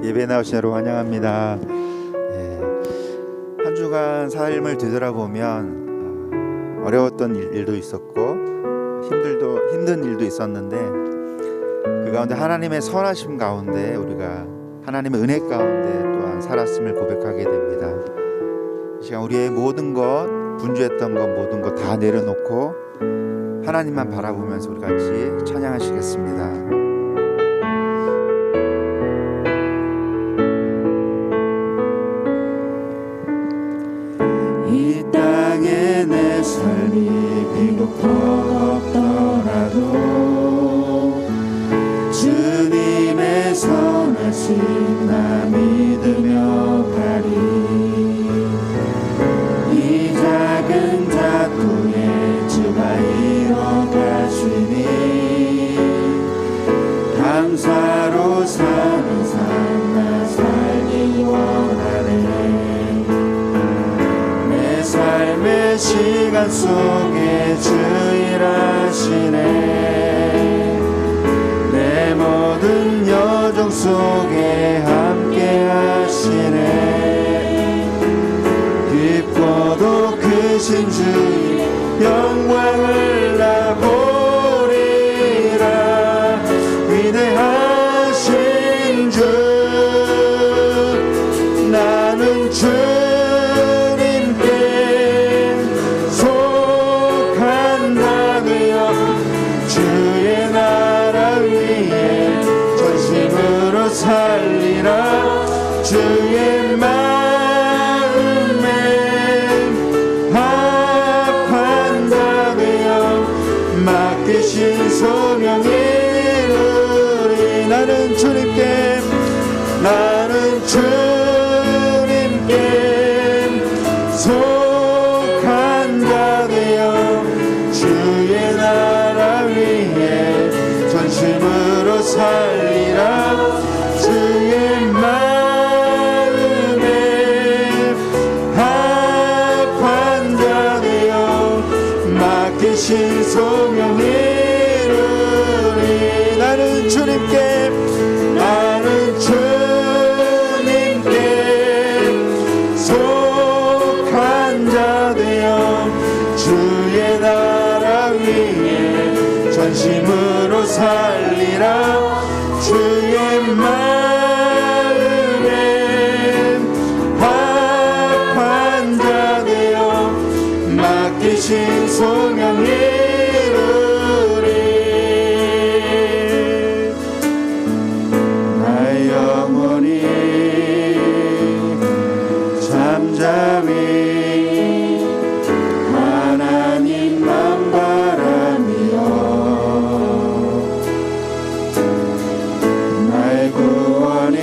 예배 나오신 여러분 환영합니다. 한 주간 삶을 되돌아보면 어려웠던 일도 있었고 힘든 일도 있었는데 그 가운데 하나님의 선하심 가운데 우리가 하나님의 은혜 가운데 또한 살았음을 고백하게 됩니다. 이 시간 우리의 모든 것, 분주했던 것 모든 것 다 내려놓고 하나님만 바라보면서 우리 같이 찬양하시겠습니다. 이 땅에 내 삶이 비록 버겁더라도 주님의 선하심 나 믿으며 가리. 이 작은 작동에 주가 이뤄가시니 감사로 사는 삶 나 살기 원하네. 삶의 시간 속에 주 일하시네. 내 모든 여정 속에 함께 하시네. 깊고도 크신 주의 영광을 나 보리라. 위대하신 주 나는 주 살리라. 주의 마음에 합한 자 되어 맡기신 소명이 이루리. 나는 주님께 속한 자 되어 주의 나라 위에 전심으로 살리라. 주의 마음에 합한 자 되어 맡기신 소명이 이루리. 나는 주님께 속한 자 되어 주의 나라 위에 전심으로 살리라. 주의 마음에 합한 자 되어 맡기신 소명이 이루리. 나의 영혼이 잠잠히 하나님만 바라며 나의 구원이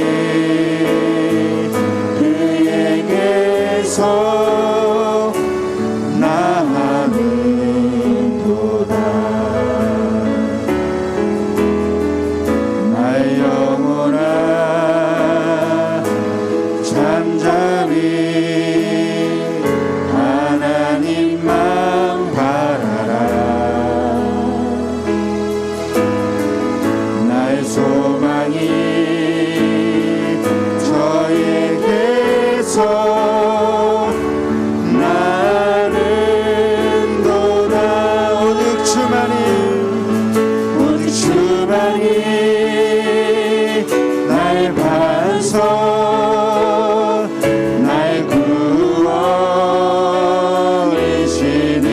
그에게서 나하는도다. 나의 영혼아 잠잠히 하나님만 바라라. 나의 소망이 저에게서 나는 도다. 오직 주만이 나의 반석 나의 구원이시니.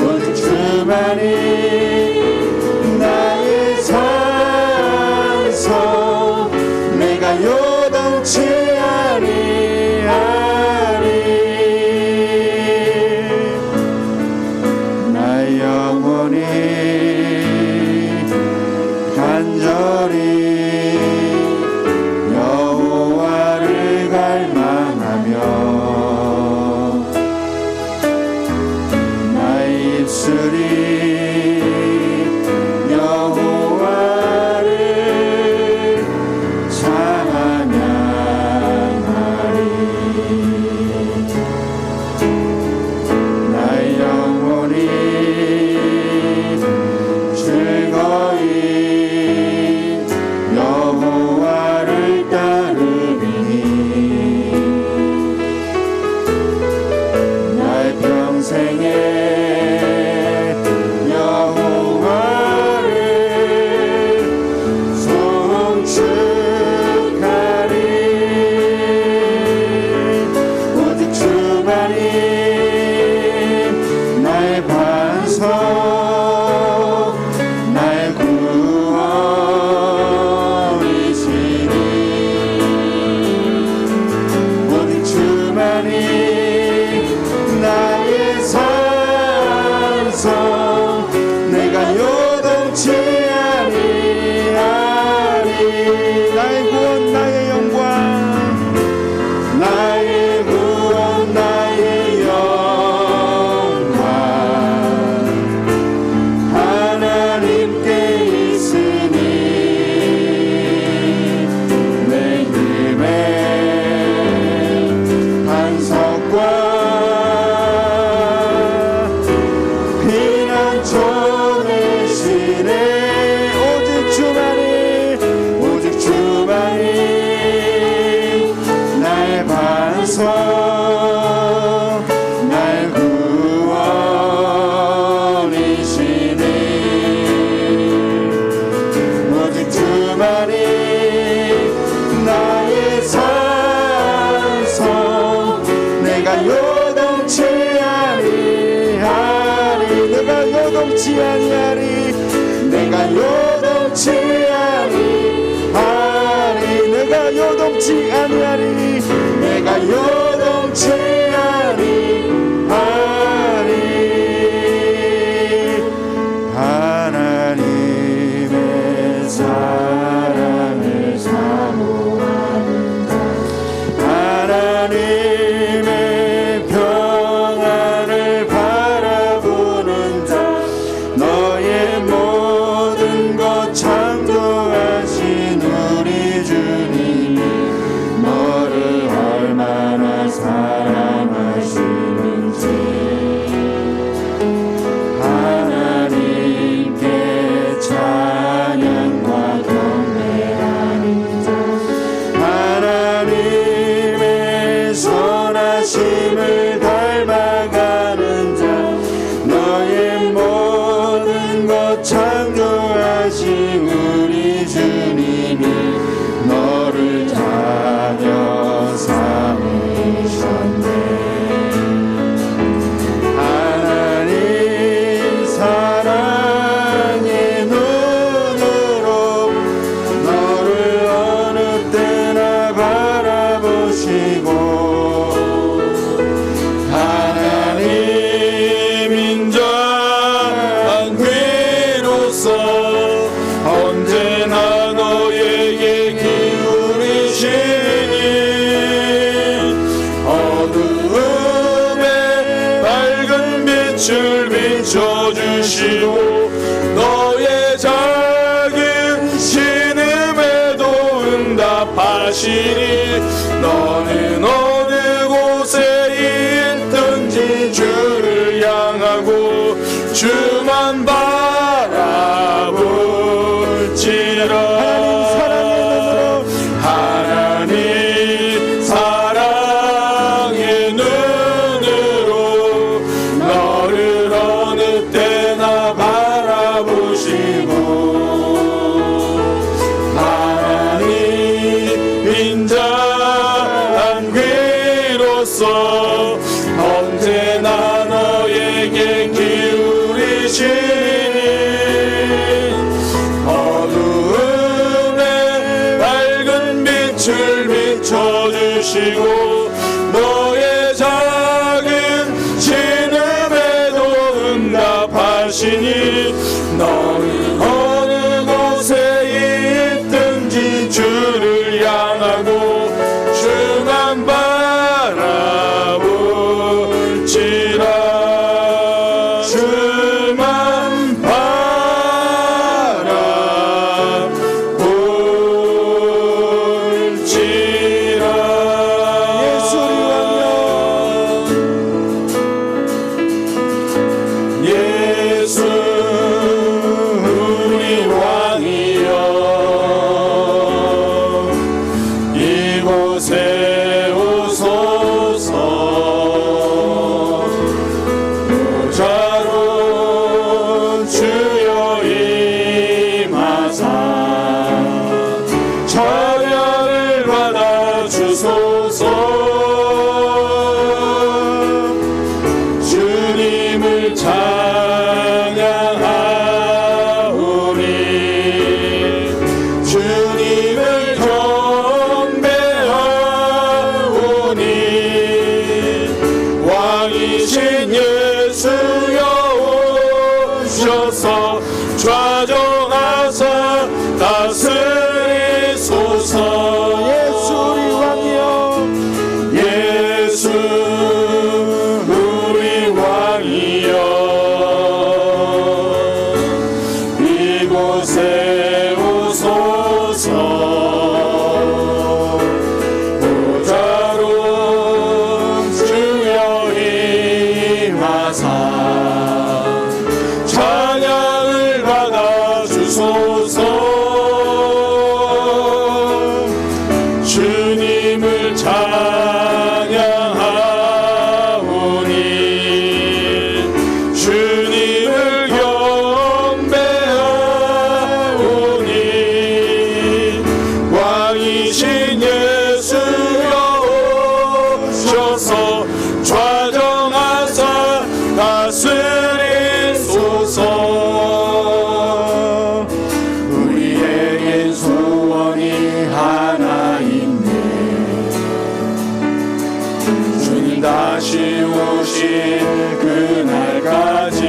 오직 주만이 나의 산성 내가 요동치 아니하리. 나의 영혼이 간절히 여호와를 갈망하며 나의 입술이 여호와를 찬양하리. 나의 영혼이 즐거이 반석 날 구원이시니 오직 주만이 나의 산성 내가 요동치 아니하리 나의 구원 나의 영광 나의 구원 나의 영광 하나님께 있으니 내 힘의 반석과 피난처 되시네 오직 주만이 나의 반석 날 구원이시니 오직 주만이 나의 산성 내가 요동치 아니하리 내가 요동치 아니하리 내가 요동치 아니하리 내가 요동치 아니하리 내가 요동치 아니하리 하나님의 사랑을 사모하는 자 하나님의 평안을 바라보는 자 너의 모든 것 창조하신 우리 주님이 너를 얼마나 사랑하시는지 하나님께 찬양과 경배하는 자 하나님의 선하심을 닮아가는 자 너의 모든 것 창조하신 우리 주님이 너를 자녀 삼으셨네 하나님 사랑의 눈으로 너를 어느 때나 바라보시고 하나님 인자한 귀로서 언제나 너에게 기울이시니 어두움에 밝은 빛을 비춰주시고 너의 작은 신음에도 응답하시니 너는 어느 곳에 있든지 주를 향하고 주만 바라볼지라 하나님 사랑의 눈으로 너를 어느 때나 바라보시고 하나님 인자한 귀로서 언제나 너에게 기울이시니 어두움에 밝은 빛을 비춰주시고 너의 작은 신음에도 응답하시니 너는 어느 곳에 있든지 주를 향하고 주만 바라볼지라 주만 바라볼지라 예수 우리 왕이여 예수 우리 왕이여 이곳에 오소서 보좌로 주여 임하사 찬양을 받아주소서 주님을 찬양하리 오셔서 좌정하사 다스리소서. 예수 우리 왕이여 예수 우리 왕이여 이곳에 오소서. 보좌로 주여 임하사 찬양을 받아 주소서. 주님을 찬양하오니 주님을 경배하오니 왕이신 예수여 오셔서 좌정하사 다스리소서. 우리에겐 소원이 하나 있네. 주님 다시 오실 그날까지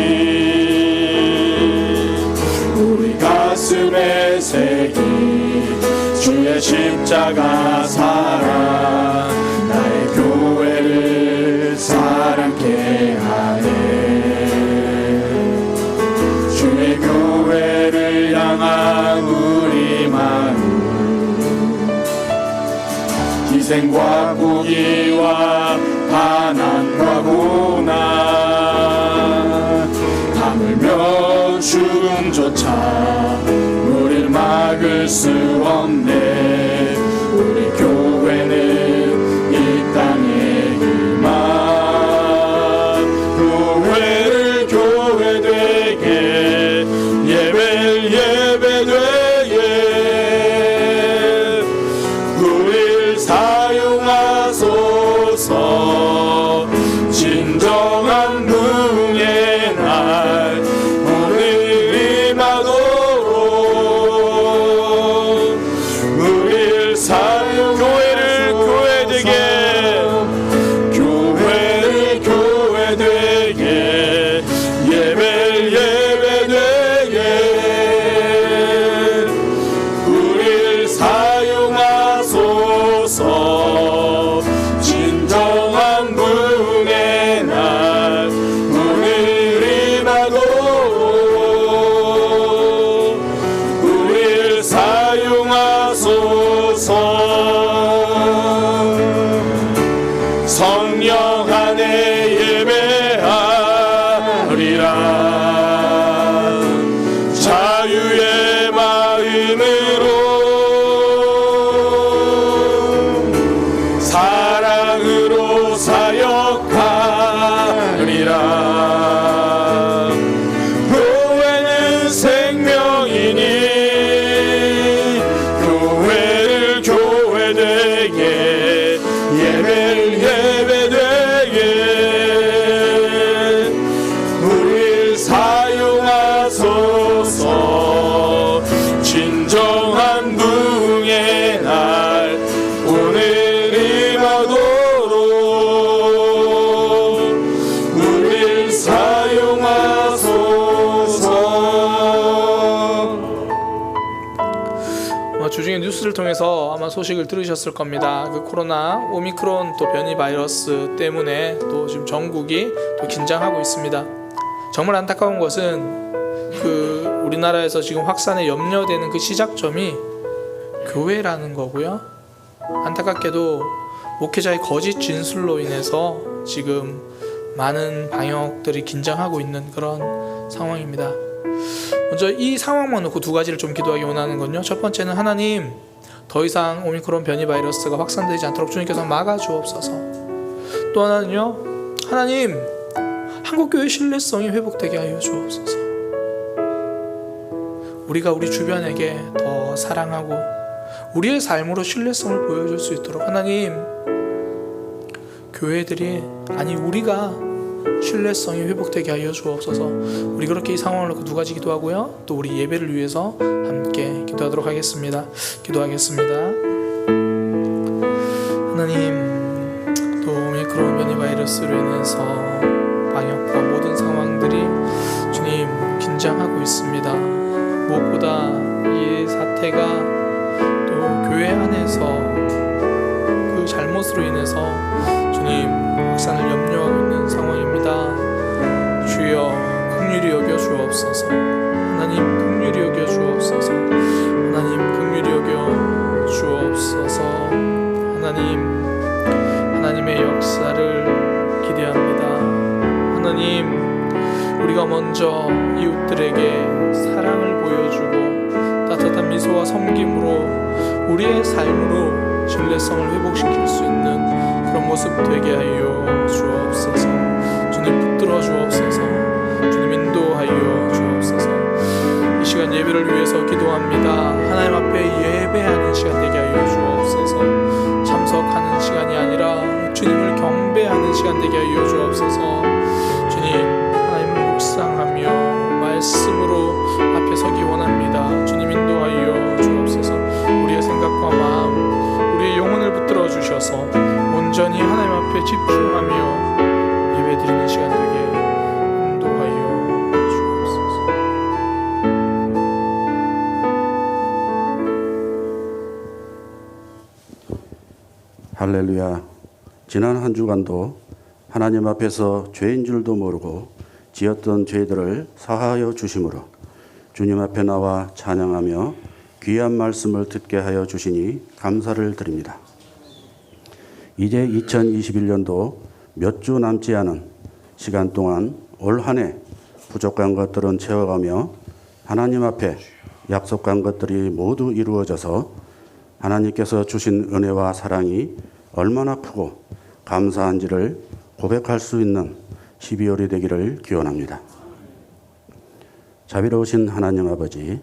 우리 가슴에 새긴 주의 십자가 사랑 나의 교회를 사랑케 하네. 주의 교회를 향한 우리 마음 희생과 포기와 가난과 고난 하물며 죽음조차 우릴 막을 수 없네. 우리 교회는 이 땅의 희망. 교회를 교회되게 예배를 예배되게 우릴 사용하소서. 진정한 부흥의 날 오늘 임하도록 우릴 사용. 교회를 교회되게 교회를 교회되게 예배를 예배되게 우릴 사용하소서. 진정한 부흥의 날 오늘 임하도록 우릴 사용하소서. 성령 안에 예배하리라. 자유의 마음으로 사랑으로 사역하리라. 교회는 생명이니 교회를 교회되게 예배를 예배되게 우릴 사용하소서. 진정한 부흥의 날 오늘 임하도록 우릴 사용하소서. 주중에 뉴스를 통해서 아마 소식을 들으셨을 겁니다. 그 코로나 오미크론 또 변이 바이러스 때문에 또 지금 전국이 또 긴장하고 있습니다. 정말 안타까운 것은 그 우리나라에서 지금 확산에 염려되는 그 시작점이 교회라는 거고요. 안타깝게도 목회자의 거짓 진술로 인해서 지금 많은 방역들이 긴장하고 있는 그런 상황입니다. 먼저 이 상황만 놓고 두 가지를 좀 기도하기 원하는 건요. 첫 번째는 하나님, 더 이상 오미크론 변이 바이러스가 확산되지 않도록 주님께서 막아주옵소서. 또 하나는요, 하나님, 한국교회 신뢰성이 회복되게 하여 주옵소서. 우리가 우리 주변에게 더 사랑하고 우리의 삶으로 신뢰성을 보여줄 수 있도록 하나님, 교회들이 아니 우리가 신뢰성이 회복되게 하여 주옵소서. 우리 그렇게 이 상황을 놓고 두 가지 기도하고요, 또 우리 예배를 위해서 함께 기도하도록 하겠습니다. 기도하겠습니다. 하나님, 또 오미크론 변이 바이러스로 인해서 방역과 모든 상황들이 주님 긴장하고 있습니다. 무엇보다 이 사태가 또 교회 안에서 그 잘못으로 인해서 주님 확산을 염려하고 있는 상황입니다. 주여 긍휼히 여겨 주옵소서. 하나님 긍휼히 여겨 주옵소서. 하나님 긍휼히 여겨 주옵소서. 하나님의 역사를 기대합니다. 하나님, 우리가 먼저 이웃들에게 사랑을 보여주고 따뜻한 미소와 섬김으로 우리의 삶으로 신뢰성을 회복시킬 수 있는 그런 모습 되게 하여 주옵소서. 주님 붙들어 주옵소서. 주님 인도하여 주옵소서. 이 시간 예배를 위해서 기도합니다. 하나님 앞에 예배하는 시간 되게 하여 주옵소서. 참석하는 시간이 아니라 주님을 경배하는 시간 되게 하여 주옵소서. 주님, 하나님을 묵상하며 말씀으로 앞에 서기 원합니다. 주님 인도하여 주옵소서. 우리의 생각과 마음, 우리의 영혼을 붙들어 주셔서 온전히 하나님 앞에 집중하며 예배드리는 시간 되게 인도하여 주옵소서. 할렐루야. 지난 한 주간도 하나님 앞에서 죄인 줄도 모르고 지었던 죄들을 사하여 주심으로 주님 앞에 나와 찬양하며 귀한 말씀을 듣게 하여 주시니 감사를 드립니다. 이제 2021년도 몇 주 남지 않은 시간 동안 올 한 해 부족한 것들은 채워가며 하나님 앞에 약속한 것들이 모두 이루어져서 하나님께서 주신 은혜와 사랑이 얼마나 크고 감사한지를 고백할 수 있는 12월이 되기를 기원합니다. 자비로우신 하나님 아버지,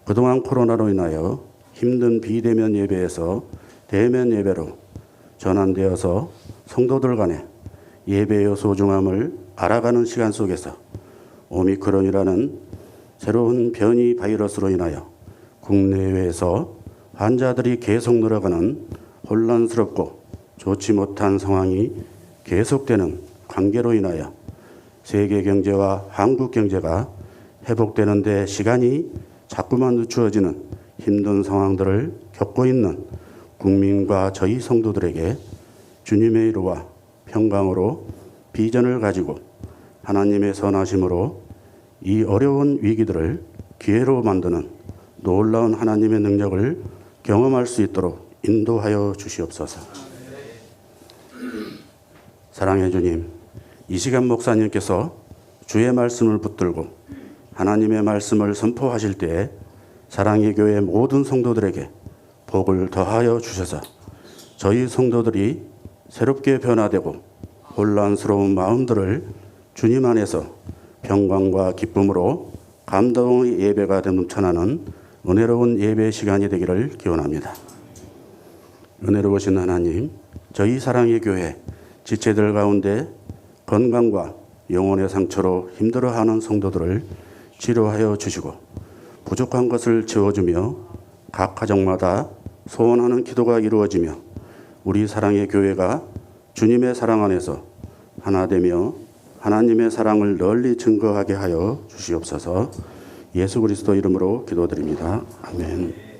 그동안 코로나로 인하여 힘든 비대면 예배에서 대면 예배로 전환되어서 성도들 간의 예배의 소중함을 알아가는 시간 속에서 오미크론이라는 새로운 변이 바이러스로 인하여 국내외에서 환자들이 계속 늘어가는 혼란스럽고 좋지 못한 상황이 계속되는 관계로 인하여 세계 경제와 한국 경제가 회복되는 데 시간이 자꾸만 늦추어지는 힘든 상황들을 겪고 있는 국민과 저희 성도들에게 주님의 이루와 평강으로 비전을 가지고 하나님의 선하심으로 이 어려운 위기들을 기회로 만드는 놀라운 하나님의 능력을 경험할 수 있도록 인도하여 주시옵소서. 사랑의 주님, 이 시간 목사님께서 주의 말씀을 붙들고 하나님의 말씀을 선포하실 때에 사랑의 교회 모든 성도들에게 복을 더하여 주셔서 저희 성도들이 새롭게 변화되고 혼란스러운 마음들을 주님 안에서 평강과 기쁨으로 감동의 예배가 넘쳐나는 은혜로운 예배 시간이 되기를 기원합니다. 은혜로우신 하나님, 저희 사랑의 교회 지체들 가운데 건강과 영혼의 상처로 힘들어하는 성도들을 치료하여 주시고 부족한 것을 채워주며 각 가정마다 소원하는 기도가 이루어지며 우리 사랑의 교회가 주님의 사랑 안에서 하나 되며 하나님의 사랑을 널리 증거하게 하여 주시옵소서. 예수 그리스도 이름으로 기도드립니다. 아멘.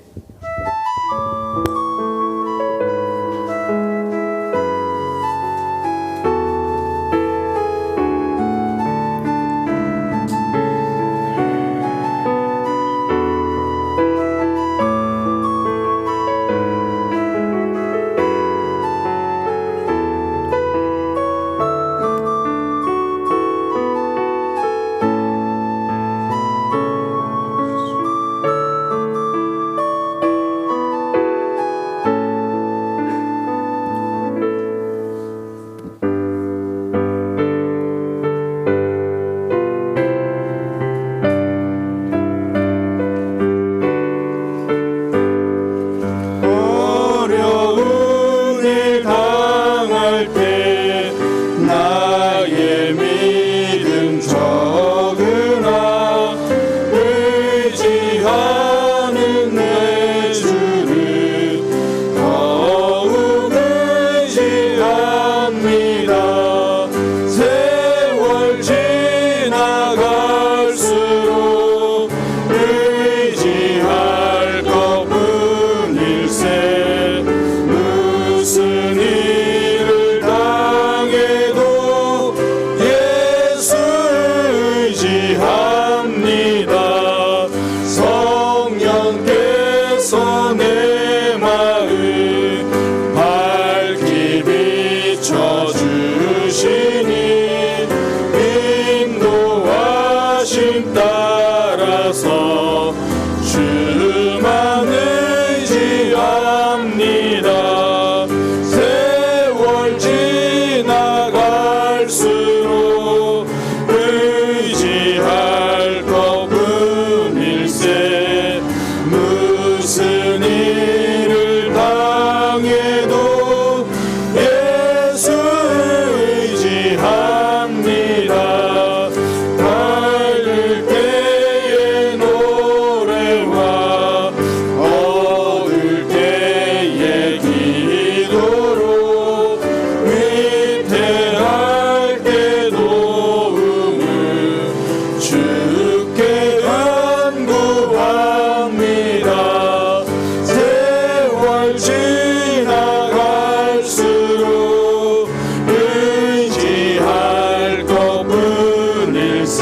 인도하심 따라서 주만 의지합니다. 세월 지나갈수록 의지할 것뿐일세. 무슨 일을 당해도 예수 의지합니다. 밝을 때의 노래와 어두울 때의 기도로 위태할 때 도움을 주께 간구합니다. 세월 지나갈수록 의지할 것뿐일세.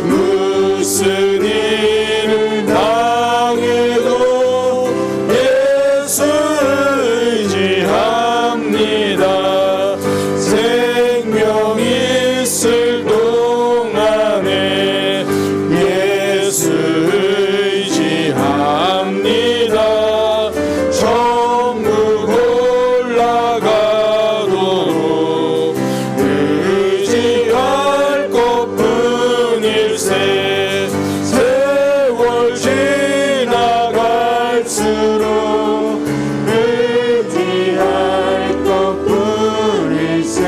무슨 일을 당해도 예수 의지합니다. 생명 있을 동안에 예수 의지합니다. 천국 올라가도록 의지할 것뿐일세. 세월 지나갈수록 의지할 것뿐일세.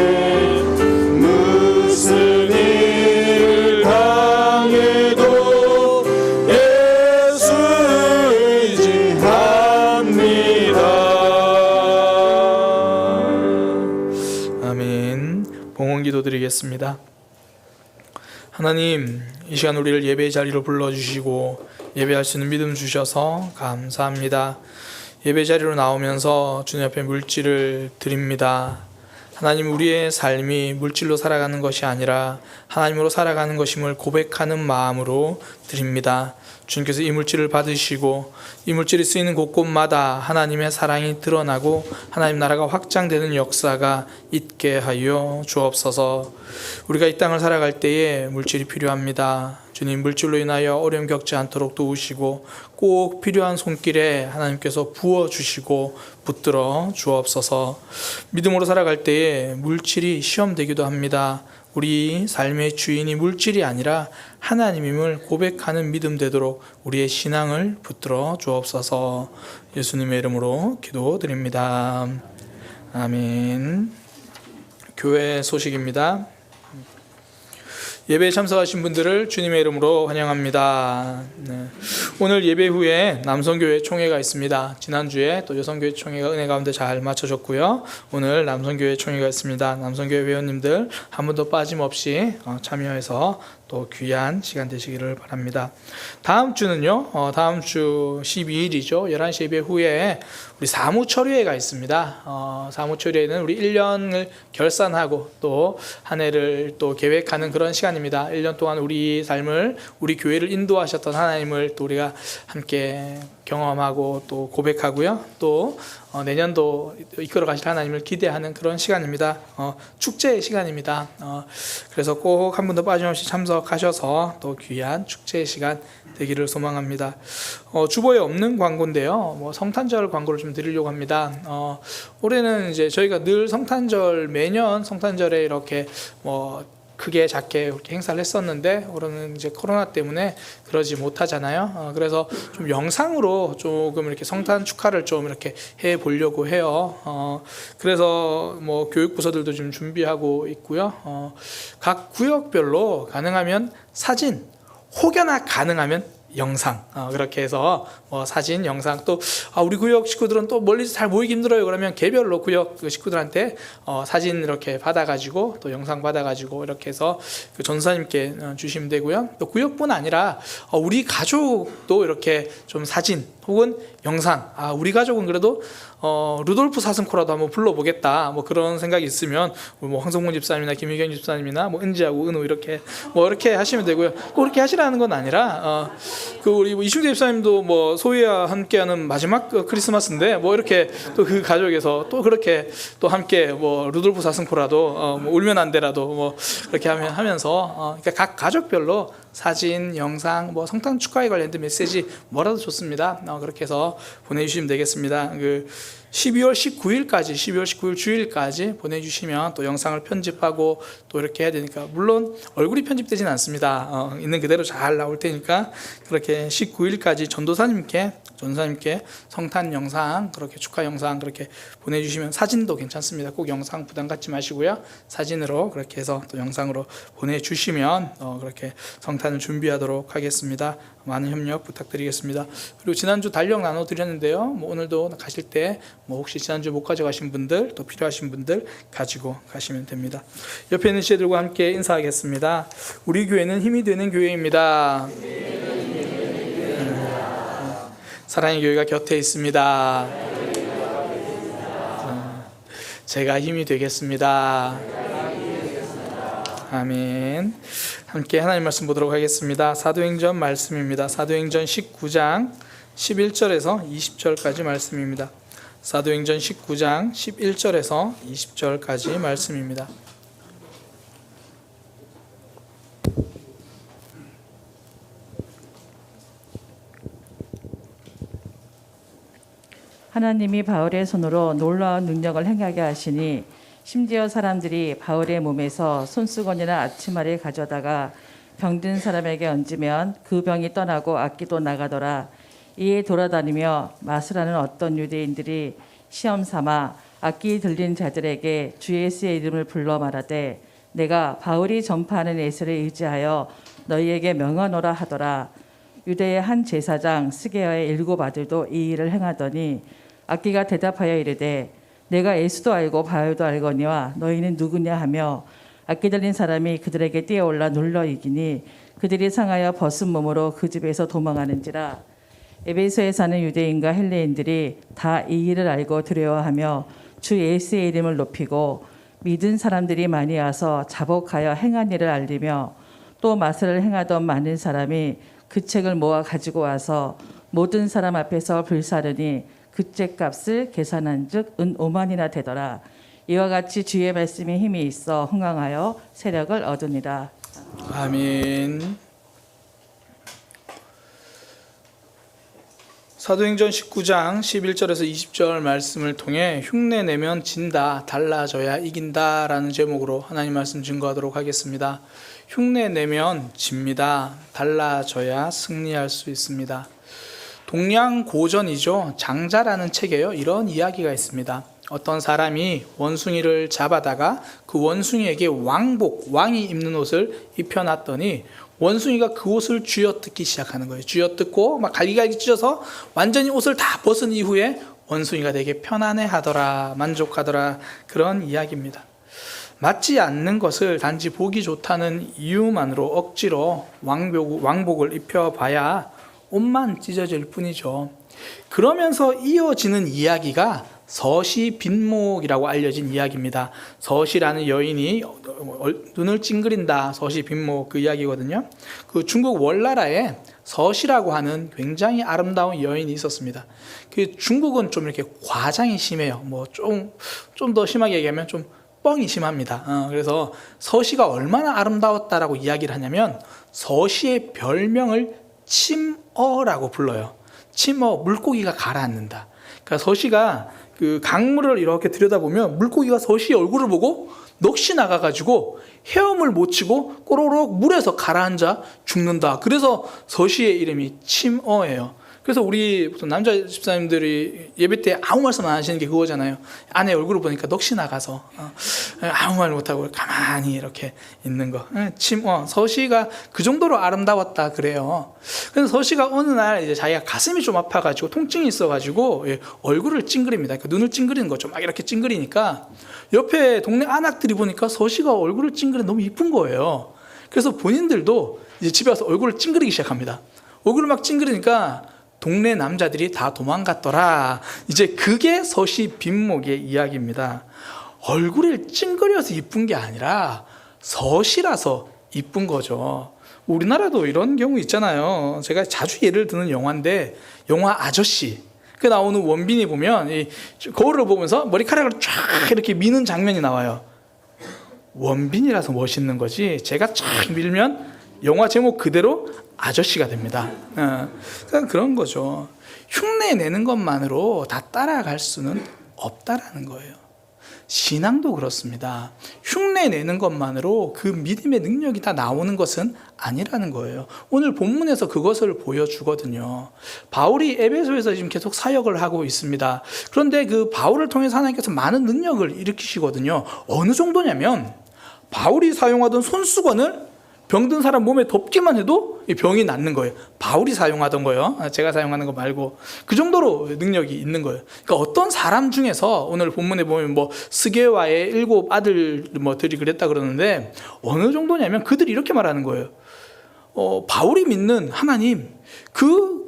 무슨 일을 당해도 예수 의지합니다. 아멘. 봉헌기도 드리겠습니다. 하나님, 이 시간 우리를 예배의 자리로 불러주시고 예배할 수 있는 믿음 주셔서 감사합니다. 예배 자리로 나오면서 주님 앞에 물질을 드립니다. 하나님, 우리의 삶이 물질로 살아가는 것이 아니라 하나님으로 살아가는 것임을 고백하는 마음으로 드립니다. 주님께서 이 물질을 받으시고 이 물질이 쓰이는 곳곳마다 하나님의 사랑이 드러나고 하나님 나라가 확장되는 역사가 있게 하여 주옵소서. 우리가 이 땅을 살아갈 때에 물질이 필요합니다. 주님, 물질로 인하여 어려움 겪지 않도록 도우시고 꼭 필요한 손길에 하나님께서 부어주시고 붙들어 주옵소서. 믿음으로 살아갈 때에 물질이 시험되기도 합니다. 우리 삶의 주인이 물질이 아니라 하나님임을 고백하는 믿음 되도록 우리의 신앙을 붙들어 주옵소서. 예수님의 이름으로 기도드립니다. 아멘. 교회 소식입니다. 예배에 참석하신 분들을 주님의 이름으로 환영합니다. 네. 오늘 예배 후에 남성교회 총회가 있습니다. 지난주에 또 여성교회 총회가 은혜 가운데 잘 맞춰졌고요. 오늘 남성교회 총회가 있습니다. 남성교회 회원님들 한 번도 빠짐없이 참여해서 또 귀한 시간 되시기를 바랍니다. 다음 주는요, 다음 주 12일이죠. 11시 예배 후에 우리 사무처리회가 있습니다. 사무처리회는 우리 1년을 결산하고 또 한 해를 또 계획하는 그런 시간입니다. 1년 동안 우리 삶을, 우리 교회를 인도하셨던 하나님을 또 우리가 함께 경험하고 또 고백하고요. 또 내년도 이끌어 가실 하나님을 기대하는 그런 시간입니다. 축제의 시간입니다. 그래서 꼭 한 분도 빠짐없이 참석하셔서 또 귀한 축제의 시간 되기를 소망합니다. 주보에 없는 광고인데요. 성탄절 광고를 좀 드리려고 합니다. 올해는 이제 저희가 늘 성탄절, 매년 성탄절에 이렇게 크게 작게 이렇게 행사를 했었는데 올해는 이제 코로나 때문에 그러지 못하잖아요. 그래서 좀 영상으로 조금 이렇게 성탄 축하를 좀 이렇게 해 보려고 해요. 그래서 교육부서들도 좀 준비하고 있고요. 각 구역별로 가능하면 사진, 혹여나 가능하면 영상, 그렇게 해서 사진, 영상, 또 우리 구역 식구들은 또 멀리서 잘 모이기 힘들어요. 그러면 개별로 구역 식구들한테 사진 이렇게 받아가지고 또 영상 받아가지고 이렇게 해서 그 전사님께 주시면 되고요. 또 구역뿐 아니라 우리 가족도 이렇게 좀 사진 혹은 영상, 우리 가족은 그래도 루돌프 사슴코라도 한번 불러보겠다, 그런 생각이 있으면 황성문 집사님이나 김희경 집사님이나 은지하고 은우 이렇게 이렇게 하시면 되고요. 꼭 그렇게 하시라는 건 아니라 그 우리 이충재 집사님도 뭐 소희와 함께하는 마지막 크리스마스인데 뭐 이렇게 또 그 가족에서 또 그렇게 또 함께 뭐 루돌프 사슴코라도 뭐 울면 안 돼라도 뭐 그렇게 하면서 그러니까 각 가족별로 사진, 영상, 뭐 성탄 축하에 관련된 메시지 뭐라도 좋습니다. 그렇게 해서 보내주시면 되겠습니다. 그 12월 19일 주일까지 보내주시면 또 영상을 편집하고 또 이렇게 해야 되니까, 물론 얼굴이 편집되진 않습니다. 있는 그대로 잘 나올 테니까 그렇게 19일까지 전도사님께 성탄 영상, 그렇게 축하 영상 그렇게 보내주시면, 사진도 괜찮습니다. 꼭 영상 부담 갖지 마시고요, 사진으로 그렇게 해서 또 영상으로 보내주시면 그렇게 성탄을 준비하도록 하겠습니다. 많은 협력 부탁드리겠습니다. 그리고 지난주 달력 나눠드렸는데요, 뭐 오늘도 가실 때 뭐 혹시 지난주 못 가져가신 분들, 또 필요하신 분들 가지고 가시면 됩니다. 옆에 있는 시들과 함께 인사하겠습니다. 우리 교회는 힘이 되는 교회입니다. 사랑의 교회가 곁에 있습니다. 제가 힘이 되겠습니다. 아멘. 함께 하나님 말씀 보도록 하겠습니다. 사도행전 말씀입니다. 사도행전 19장 11절에서 20절까지 말씀입니다. 사도행전 19장 11절에서 20절까지 말씀입니다. 하나님이 바울의 손으로 놀라운 능력을 행하게 하시니 심지어 사람들이 바울의 몸에서 손수건이나 아치마를 가져다가 병든 사람에게 얹으면 그 병이 떠나고 악기도 나가더라. 이에 돌아다니며 마스라는 어떤 유대인들이 시험 삼아 악기 들린 자들에게 주 예수의 이름을 불러 말하되 내가 바울이 전파하는 예수를 의지하여 너희에게 명하노라 하더라. 유대의 한 제사장 스게어의 7 아들도 이 일을 행하더니 악기가 대답하여 이르되 내가 예수도 알고 바울도 알거니와 너희는 누구냐 하며 악기 들린 사람이 그들에게 뛰어올라 눌러 이기니 그들이 상하여 벗은 몸으로 그 집에서 도망하는지라. 에베소에 사는 유대인과 헬레인들이 다 이 일을 알고 두려워하며 주 예수의 이름을 높이고 믿은 사람들이 많이 와서 자복하여 행한 일을 알리며 또 마술을 행하던 많은 사람이 그 책을 모아 가지고 와서 모든 사람 앞에서 불사르니 그 책값을 계산한즉 은 5만이나 되더라. 이와 같이 주의 말씀에 힘이 있어 흥왕하여 세력을 얻으니라. 아멘. 사도행전 19장 11절에서 20절 말씀을 통해 흉내내면 진다, 달라져야 이긴다 라는 제목으로 하나님 말씀 증거하도록 하겠습니다. 흉내내면 집니다. 달라져야 승리할 수 있습니다. 동양고전이죠. 장자라는 책에요, 이런 이야기가 있습니다. 어떤 사람이 원숭이를 잡아다가 그 원숭이에게 왕이 입는 옷을 입혀놨더니 원숭이가 그 옷을 쥐어뜯기 시작하는 거예요. 쥐어뜯고 막 갈기갈기 찢어서 완전히 옷을 다 벗은 이후에 원숭이가 되게 편안해하더라, 만족하더라, 그런 이야기입니다. 맞지 않는 것을 단지 보기 좋다는 이유만으로 억지로 왕복을 입혀봐야 옷만 찢어질 뿐이죠. 그러면서 이어지는 이야기가 서시빈목이라고 알려진 이야기입니다. 서시라는 여인이 눈을 찡그린다, 서시빈목, 그 이야기거든요. 그 중국 월나라에 서시라고 하는 굉장히 아름다운 여인이 있었습니다. 그 중국은 좀 이렇게 과장이 심해요. 뭐 좀 더 심하게 얘기하면 좀 뻥이 심합니다. 그래서 서시가 얼마나 아름다웠다라고 이야기를 하냐면 서시의 별명을 침어라고 불러요. 침어, 물고기가 가라앉는다. 그러니까 서시가 그 강물을 이렇게 들여다보면 물고기가 서시의 얼굴을 보고 넋이 나가가지고 헤엄을 못 치고 꼬로록 물에서 가라앉아 죽는다. 그래서 서시의 이름이 침어예요. 그래서 우리 보통 남자 집사님들이 예배 때 아무 말씀 안 하시는 게 그거잖아요. 아내 얼굴을 보니까 넋이 나가서 아무 말 못하고 가만히 이렇게 있는 거. 서시가 그 정도로 아름다웠다 그래요. 그래서 서시가 어느 날 이제 자기가 가슴이 좀 아파가지고 통증이 있어가지고 얼굴을 찡그립니다. 그러니까 눈을 찡그리는 거죠. 막 이렇게 찡그리니까 옆에 동네 아낙들이 보니까 서시가 얼굴을 찡그리는 너무 이쁜 거예요. 그래서 본인들도 이제 집에 와서 얼굴을 찡그리기 시작합니다. 얼굴을 막 찡그리니까 동네 남자들이 다 도망갔더라. 이제 그게 서시빈목의 이야기입니다. 얼굴을 찡그려서 이쁜 게 아니라 서시라서 이쁜 거죠. 우리나라도 이런 경우 있잖아요. 제가 자주 예를 드는 영화인데 영화 아저씨 그 나오는 원빈이 보면 이 거울을 보면서 머리카락을 쫙 이렇게 미는 장면이 나와요. 원빈이라서 멋있는 거지 제가 쫙 밀면 영화 제목 그대로 아저씨가 됩니다. 그러니까 그런 거죠. 흉내 내는 것만으로 다 따라갈 수는 없다라는 거예요. 신앙도 그렇습니다. 흉내 내는 것만으로 그 믿음의 능력이 다 나오는 것은 아니라는 거예요. 오늘 본문에서 그것을 보여주거든요. 바울이 에베소에서 지금 계속 사역을 하고 있습니다. 그런데 그 바울을 통해서 하나님께서 많은 능력을 일으키시거든요. 어느 정도냐면 바울이 사용하던 손수건을 병든 사람 몸에 덮기만 해도 이 병이 낫는 거예요. 바울이 사용하던 거예요. 제가 사용하는 거 말고. 그 정도로 능력이 있는 거예요. 그러니까 어떤 사람 중에서 오늘 본문에 보면 뭐 스게와의 7 아들들이 그랬다 그러는데 어느 정도냐면 그들이 이렇게 말하는 거예요. 바울이 믿는 하나님,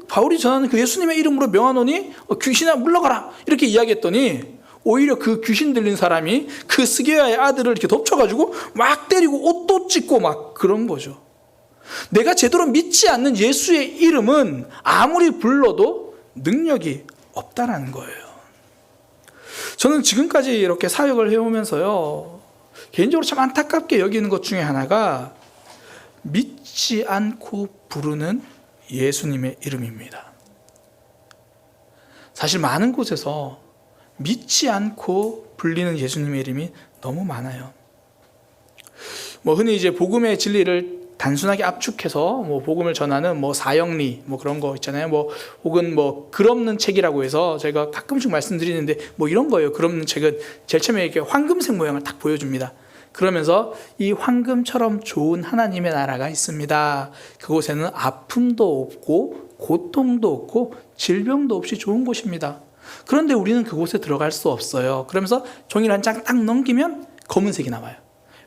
바울이 전하는 그 예수님의 이름으로 명하노니 귀신아 물러가라 이렇게 이야기했더니 오히려 그 귀신 들린 사람이 그 스게야의 아들을 이렇게 덮쳐가지고 막 때리고 옷도 찢고 막 그런 거죠. 내가 제대로 믿지 않는 예수의 이름은 아무리 불러도 능력이 없다라는 거예요. 저는 지금까지 이렇게 사역을 해오면서요, 개인적으로 참 안타깝게 여기는 것 중에 하나가 믿지 않고 부르는 예수님의 이름입니다. 사실 많은 곳에서 믿지 않고 불리는 예수님의 이름이 너무 많아요. 뭐 흔히 이제 복음의 진리를 단순하게 압축해서 뭐 복음을 전하는 뭐 사형리 뭐 그런 거 있잖아요. 뭐 혹은 뭐 글 없는 책이라고 해서 제가 가끔씩 말씀드리는데 뭐 이런 거예요. 글 없는 책은 제일 처음에 이렇게 황금색 모양을 딱 보여줍니다. 그러면서 이 황금처럼 좋은 하나님의 나라가 있습니다. 그곳에는 아픔도 없고 고통도 없고 질병도 없이 좋은 곳입니다. 그런데 우리는 그곳에 들어갈 수 없어요. 그러면서 종이를 한 장 딱 넘기면 검은색이 나와요.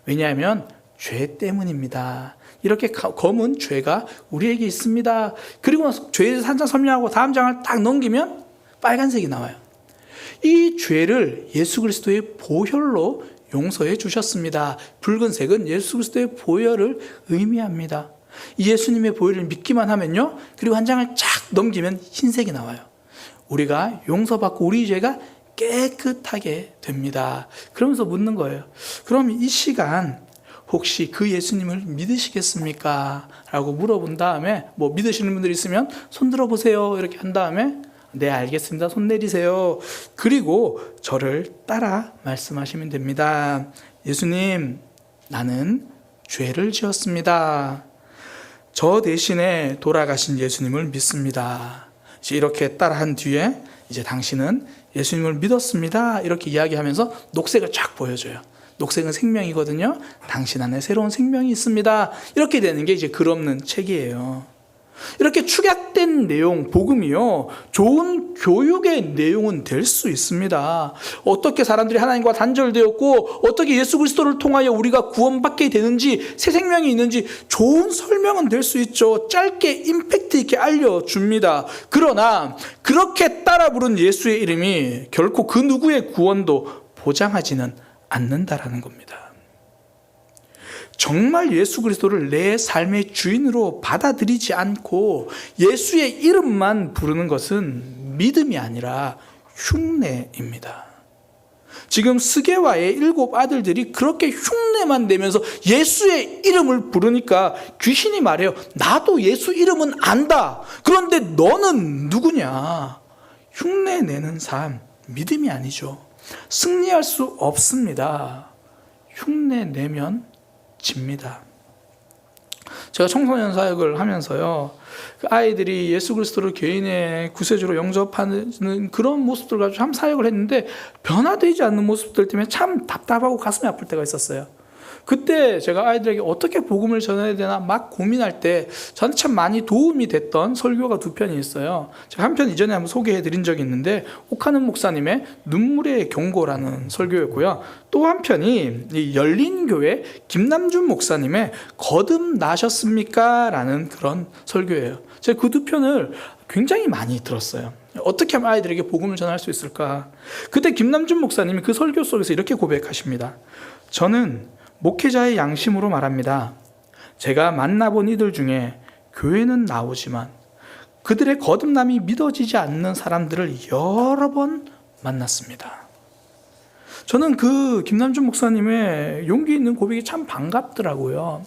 왜냐하면 죄 때문입니다. 이렇게 검은 죄가 우리에게 있습니다. 그리고 나서 죄에서 한 장 설명하고 다음 장을 딱 넘기면 빨간색이 나와요. 이 죄를 예수 그리스도의 보혈로 용서해 주셨습니다. 붉은색은 예수 그리스도의 보혈을 의미합니다. 이 예수님의 보혈을 믿기만 하면요, 그리고 한 장을 쫙 넘기면 흰색이 나와요. 우리가 용서받고 우리 죄가 깨끗하게 됩니다. 그러면서 묻는 거예요. 그럼 이 시간 혹시 그 예수님을 믿으시겠습니까? 라고 물어본 다음에 뭐 믿으시는 분들이 있으면 손 들어보세요 이렇게 한 다음에 네 알겠습니다 손 내리세요. 그리고 저를 따라 말씀하시면 됩니다. 예수님, 나는 죄를 지었습니다. 저 대신에 돌아가신 예수님을 믿습니다. 이제 이렇게 따라한 뒤에 이제 당신은 예수님을 믿었습니다 이렇게 이야기하면서 녹색을 쫙 보여줘요. 녹색은 생명이거든요. 당신 안에 새로운 생명이 있습니다. 이렇게 되는 게 이제 글 없는 책이에요. 이렇게 축약된 내용, 복음이요, 좋은 교육의 내용은 될 수 있습니다. 어떻게 사람들이 하나님과 단절되었고 어떻게 예수 그리스도를 통하여 우리가 구원받게 되는지, 새 생명이 있는지 좋은 설명은 될 수 있죠. 짧게 임팩트 있게 알려줍니다. 그러나 그렇게 따라 부른 예수의 이름이 결코 그 누구의 구원도 보장하지는 않는다라는 겁니다. 정말 예수 그리스도를 내 삶의 주인으로 받아들이지 않고 예수의 이름만 부르는 것은 믿음이 아니라 흉내입니다. 지금 스게와의 7 아들들이 그렇게 흉내만 내면서 예수의 이름을 부르니까 귀신이 말해요. 나도 예수 이름은 안다. 그런데 너는 누구냐? 흉내 내는 삶, 믿음이 아니죠. 승리할 수 없습니다. 흉내 내면 집니다. 제가 청소년 사역을 하면서요, 그 아이들이 예수 그리스도를 개인의 구세주로 영접하는 그런 모습들 가지고 참 사역을 했는데 변화되지 않는 모습들 때문에 참 답답하고 가슴이 아플 때가 있었어요. 그때 제가 아이들에게 어떻게 복음을 전해야 되나 막 고민할 때 저한테 참 많이 도움이 됐던 설교가 2편이 있어요. 제가 한 편 이전에 한번 소개해 드린 적이 있는데 옥하는 목사님의 눈물의 경고라는 설교였고요. 또 한 편이 이 열린교회 김남준 목사님의 거듭나셨습니까? 라는 그런 설교예요. 제가 그 2편을 굉장히 많이 들었어요. 어떻게 하면 아이들에게 복음을 전할 수 있을까? 그때 김남준 목사님이 그 설교 속에서 이렇게 고백하십니다. 저는 목회자의 양심으로 말합니다. 제가 만나본 이들 중에 교회는 나오지만 그들의 거듭남이 믿어지지 않는 사람들을 여러 번 만났습니다. 저는 그 김남준 목사님의 용기 있는 고백이 참 반갑더라고요.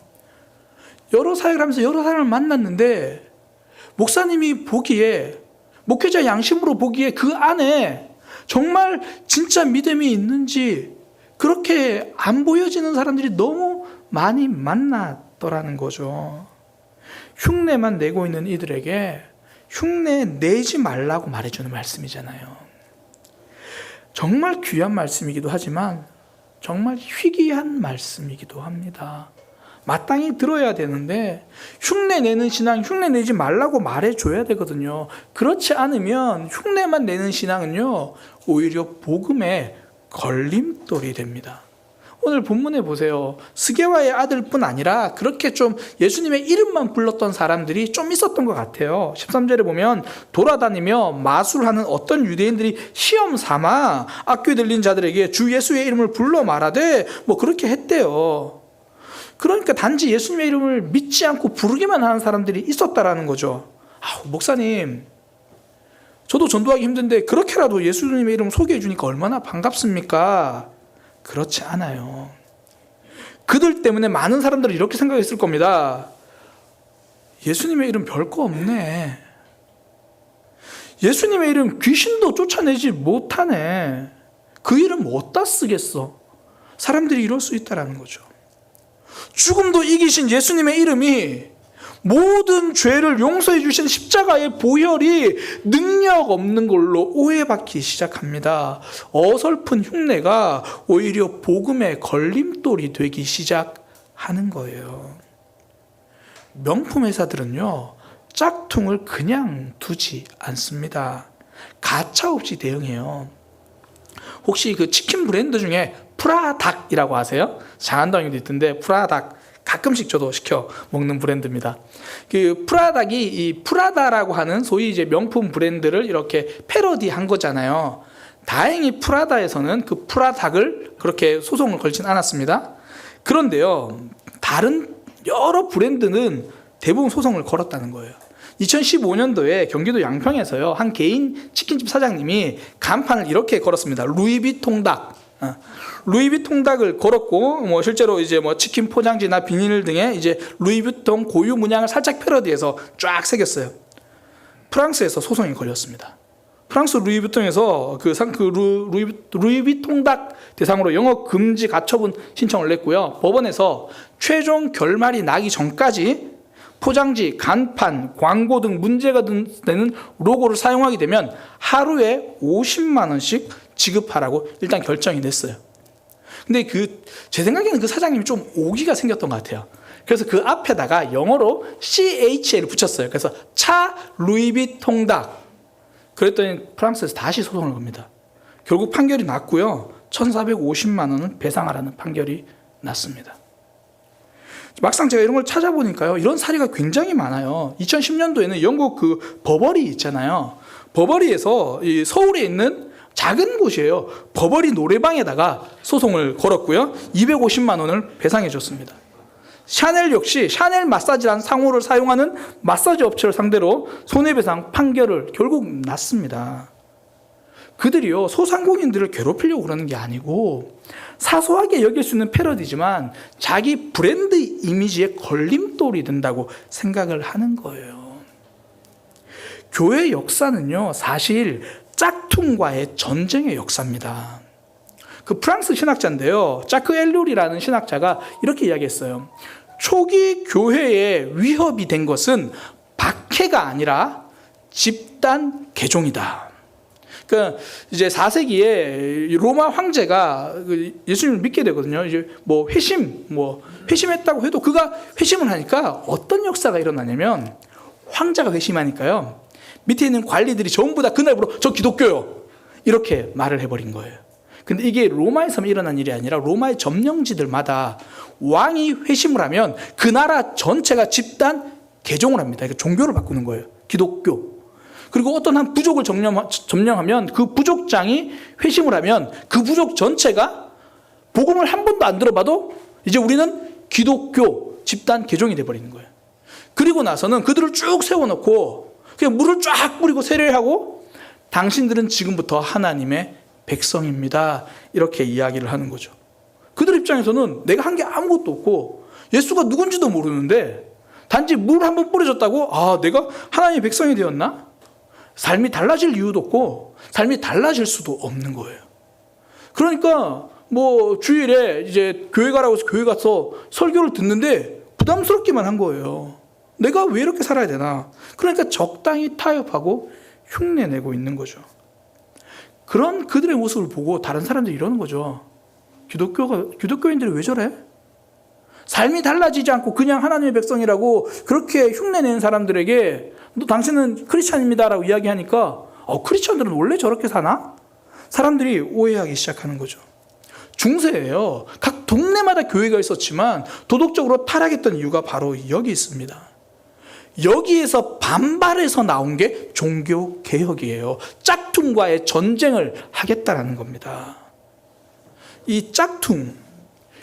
여러 사역을 하면서 여러 사람을 만났는데 목사님이 보기에, 목회자 양심으로 보기에 그 안에 정말 진짜 믿음이 있는지 그렇게 안 보여지는 사람들이 너무 많이 만났더라는 거죠. 흉내만 내고 있는 이들에게 흉내 내지 말라고 말해주는 말씀이잖아요. 정말 귀한 말씀이기도 하지만 정말 희귀한 말씀이기도 합니다. 마땅히 들어야 되는데 흉내내는 신앙, 흉내내지 말라고 말해줘야 되거든요. 그렇지 않으면 흉내만 내는 신앙은요, 오히려 복음의 걸림돌이 됩니다. 오늘 본문에 보세요. 스게와의 아들뿐 아니라 그렇게 좀 예수님의 이름만 불렀던 사람들이 좀 있었던 것 같아요. 13절에 보면 돌아다니며 마술하는 어떤 유대인들이 시험 삼아 악귀 들린 자들에게 주 예수의 이름을 불러 말하되 뭐 그렇게 했대요. 그러니까 단지 예수님의 이름을 믿지 않고 부르기만 하는 사람들이 있었다라는 거죠. 목사님, 저도 전도하기 힘든데 그렇게라도 예수님의 이름 소개해 주니까 얼마나 반갑습니까? 그렇지 않아요. 그들 때문에 많은 사람들이 이렇게 생각했을 겁니다. 예수님의 이름 별거 없네. 예수님의 이름 귀신도 쫓아내지 못하네. 그 이름 어디다 쓰겠어? 사람들이 이럴 수 있다는 거죠. 죽음도 이기신 예수님의 이름이 모든 죄를 용서해 주신 십자가의 보혈이 능력 없는 걸로 오해받기 시작합니다. 어설픈 흉내가 오히려 복음의 걸림돌이 되기 시작하는 거예요. 명품 회사들은요, 짝퉁을 그냥 두지 않습니다. 가차없이 대응해요. 혹시 그 치킨 브랜드 중에 프라닭이라고 아세요? 장안동에도 있던데 프라닭 가끔씩 저도 시켜 먹는 브랜드입니다. 그 프라닭이 이 프라다라고 하는 소위 이제 명품 브랜드를 이렇게 패러디한 거잖아요. 다행히 프라다에서는 그 프라닭을 그렇게 소송을 걸진 않았습니다. 그런데요, 다른 여러 브랜드는 대부분 소송을 걸었다는 거예요. 2015년도에 경기도 양평에서요, 한 개인 치킨집 사장님이 간판을 이렇게 걸었습니다. 루이비통 닭. 루이비통 닭을 걸었고, 뭐 실제로 이제 뭐 치킨 포장지나 비닐 등에 이제 루이비통 고유 문양을 살짝 패러디해서 쫙 새겼어요. 프랑스에서 소송이 걸렸습니다. 프랑스 루이비통에서 루이비통 닭 대상으로 영업 금지 가처분 신청을 냈고요. 법원에서 최종 결말이 나기 전까지 포장지, 간판, 광고 등 문제가 되는 로고를 사용하게 되면 하루에 50만 원씩 지급하라고 일단 결정이 냈어요. 근데 제 생각에는 그 사장님이 좀 오기가 생겼던 것 같아요. 그래서 그 앞에다가 영어로 CHL을 붙였어요. 그래서 차 루이비통 닭. 그랬더니 프랑스에서 다시 소송을 겁니다. 결국 판결이 났고요. 1,450만 원을 배상하라는 판결이 났습니다. 막상 제가 이런 걸 찾아보니까요, 이런 사례가 굉장히 많아요. 2010년도에는 영국 그 버버리 있잖아요. 버버리에서 이 서울에 있는 작은 곳이에요. 버버리 노래방에다가 소송을 걸었고요. 250만 원을 배상해 줬습니다. 샤넬 역시 샤넬 마사지라는 상호를 사용하는 마사지 업체를 상대로 손해배상 판결을 결국 났습니다. 그들이요, 소상공인들을 괴롭히려고 그러는 게 아니고 사소하게 여길 수 있는 패러디지만 자기 브랜드 이미지에 걸림돌이 된다고 생각을 하는 거예요. 교회 역사는요, 사실 짝퉁과의 전쟁의 역사입니다. 그 프랑스 신학자인데요, 자크 엘룰이라는 신학자가 이렇게 이야기했어요. 초기 교회에 위협이 된 것은 박해가 아니라 집단 개종이다. 그러니까 이제 4세기에 로마 황제가 예수님을 믿게 되거든요. 이제 회심했다고 해도 그가 회심을 하니까 어떤 역사가 일어나냐면, 황자가 회심하니까요, 밑에 있는 관리들이 전부 다 그날부로 저 기독교요, 이렇게 말을 해버린 거예요. 근데 이게 로마에서만 일어난 일이 아니라 로마의 점령지들마다 왕이 회심을 하면 그 나라 전체가 집단 개종을 합니다. 그러니까 종교를 바꾸는 거예요. 기독교. 그리고 어떤 한 부족을 점령하면 그 부족장이 회심을 하면 그 부족 전체가 복음을 한 번도 안 들어봐도 이제 우리는 기독교, 집단 개종이 돼버리는 거예요. 그리고 나서는 그들을 쭉 세워놓고 그냥 물을 쫙 뿌리고 세례하고 당신들은 지금부터 하나님의 백성입니다. 이렇게 이야기를 하는 거죠. 그들 입장에서는 내가 한 게 아무것도 없고 예수가 누군지도 모르는데 단지 물 한번 뿌려줬다고 내가 하나님의 백성이 되었나? 삶이 달라질 이유도 없고 삶이 달라질 수도 없는 거예요. 그러니까 뭐 주일에 이제 교회 가라고 해서 교회 가서 설교를 듣는데 부담스럽기만 한 거예요. 내가 왜 이렇게 살아야 되나? 그러니까 적당히 타협하고 흉내내고 있는 거죠. 그런 그들의 모습을 보고 다른 사람들이 이러는 거죠. 기독교인들이 왜 저래? 삶이 달라지지 않고 그냥 하나님의 백성이라고 그렇게 흉내내는 사람들에게 너 당신은 크리스찬입니다라고 이야기하니까 크리스찬들은 원래 저렇게 사나? 사람들이 오해하기 시작하는 거죠. 중세예요. 각 동네마다 교회가 있었지만 도덕적으로 타락했던 이유가 바로 여기 있습니다. 여기에서 반발해서 나온 게 종교개혁이에요. 짝퉁과의 전쟁을 하겠다라는 겁니다. 이 짝퉁,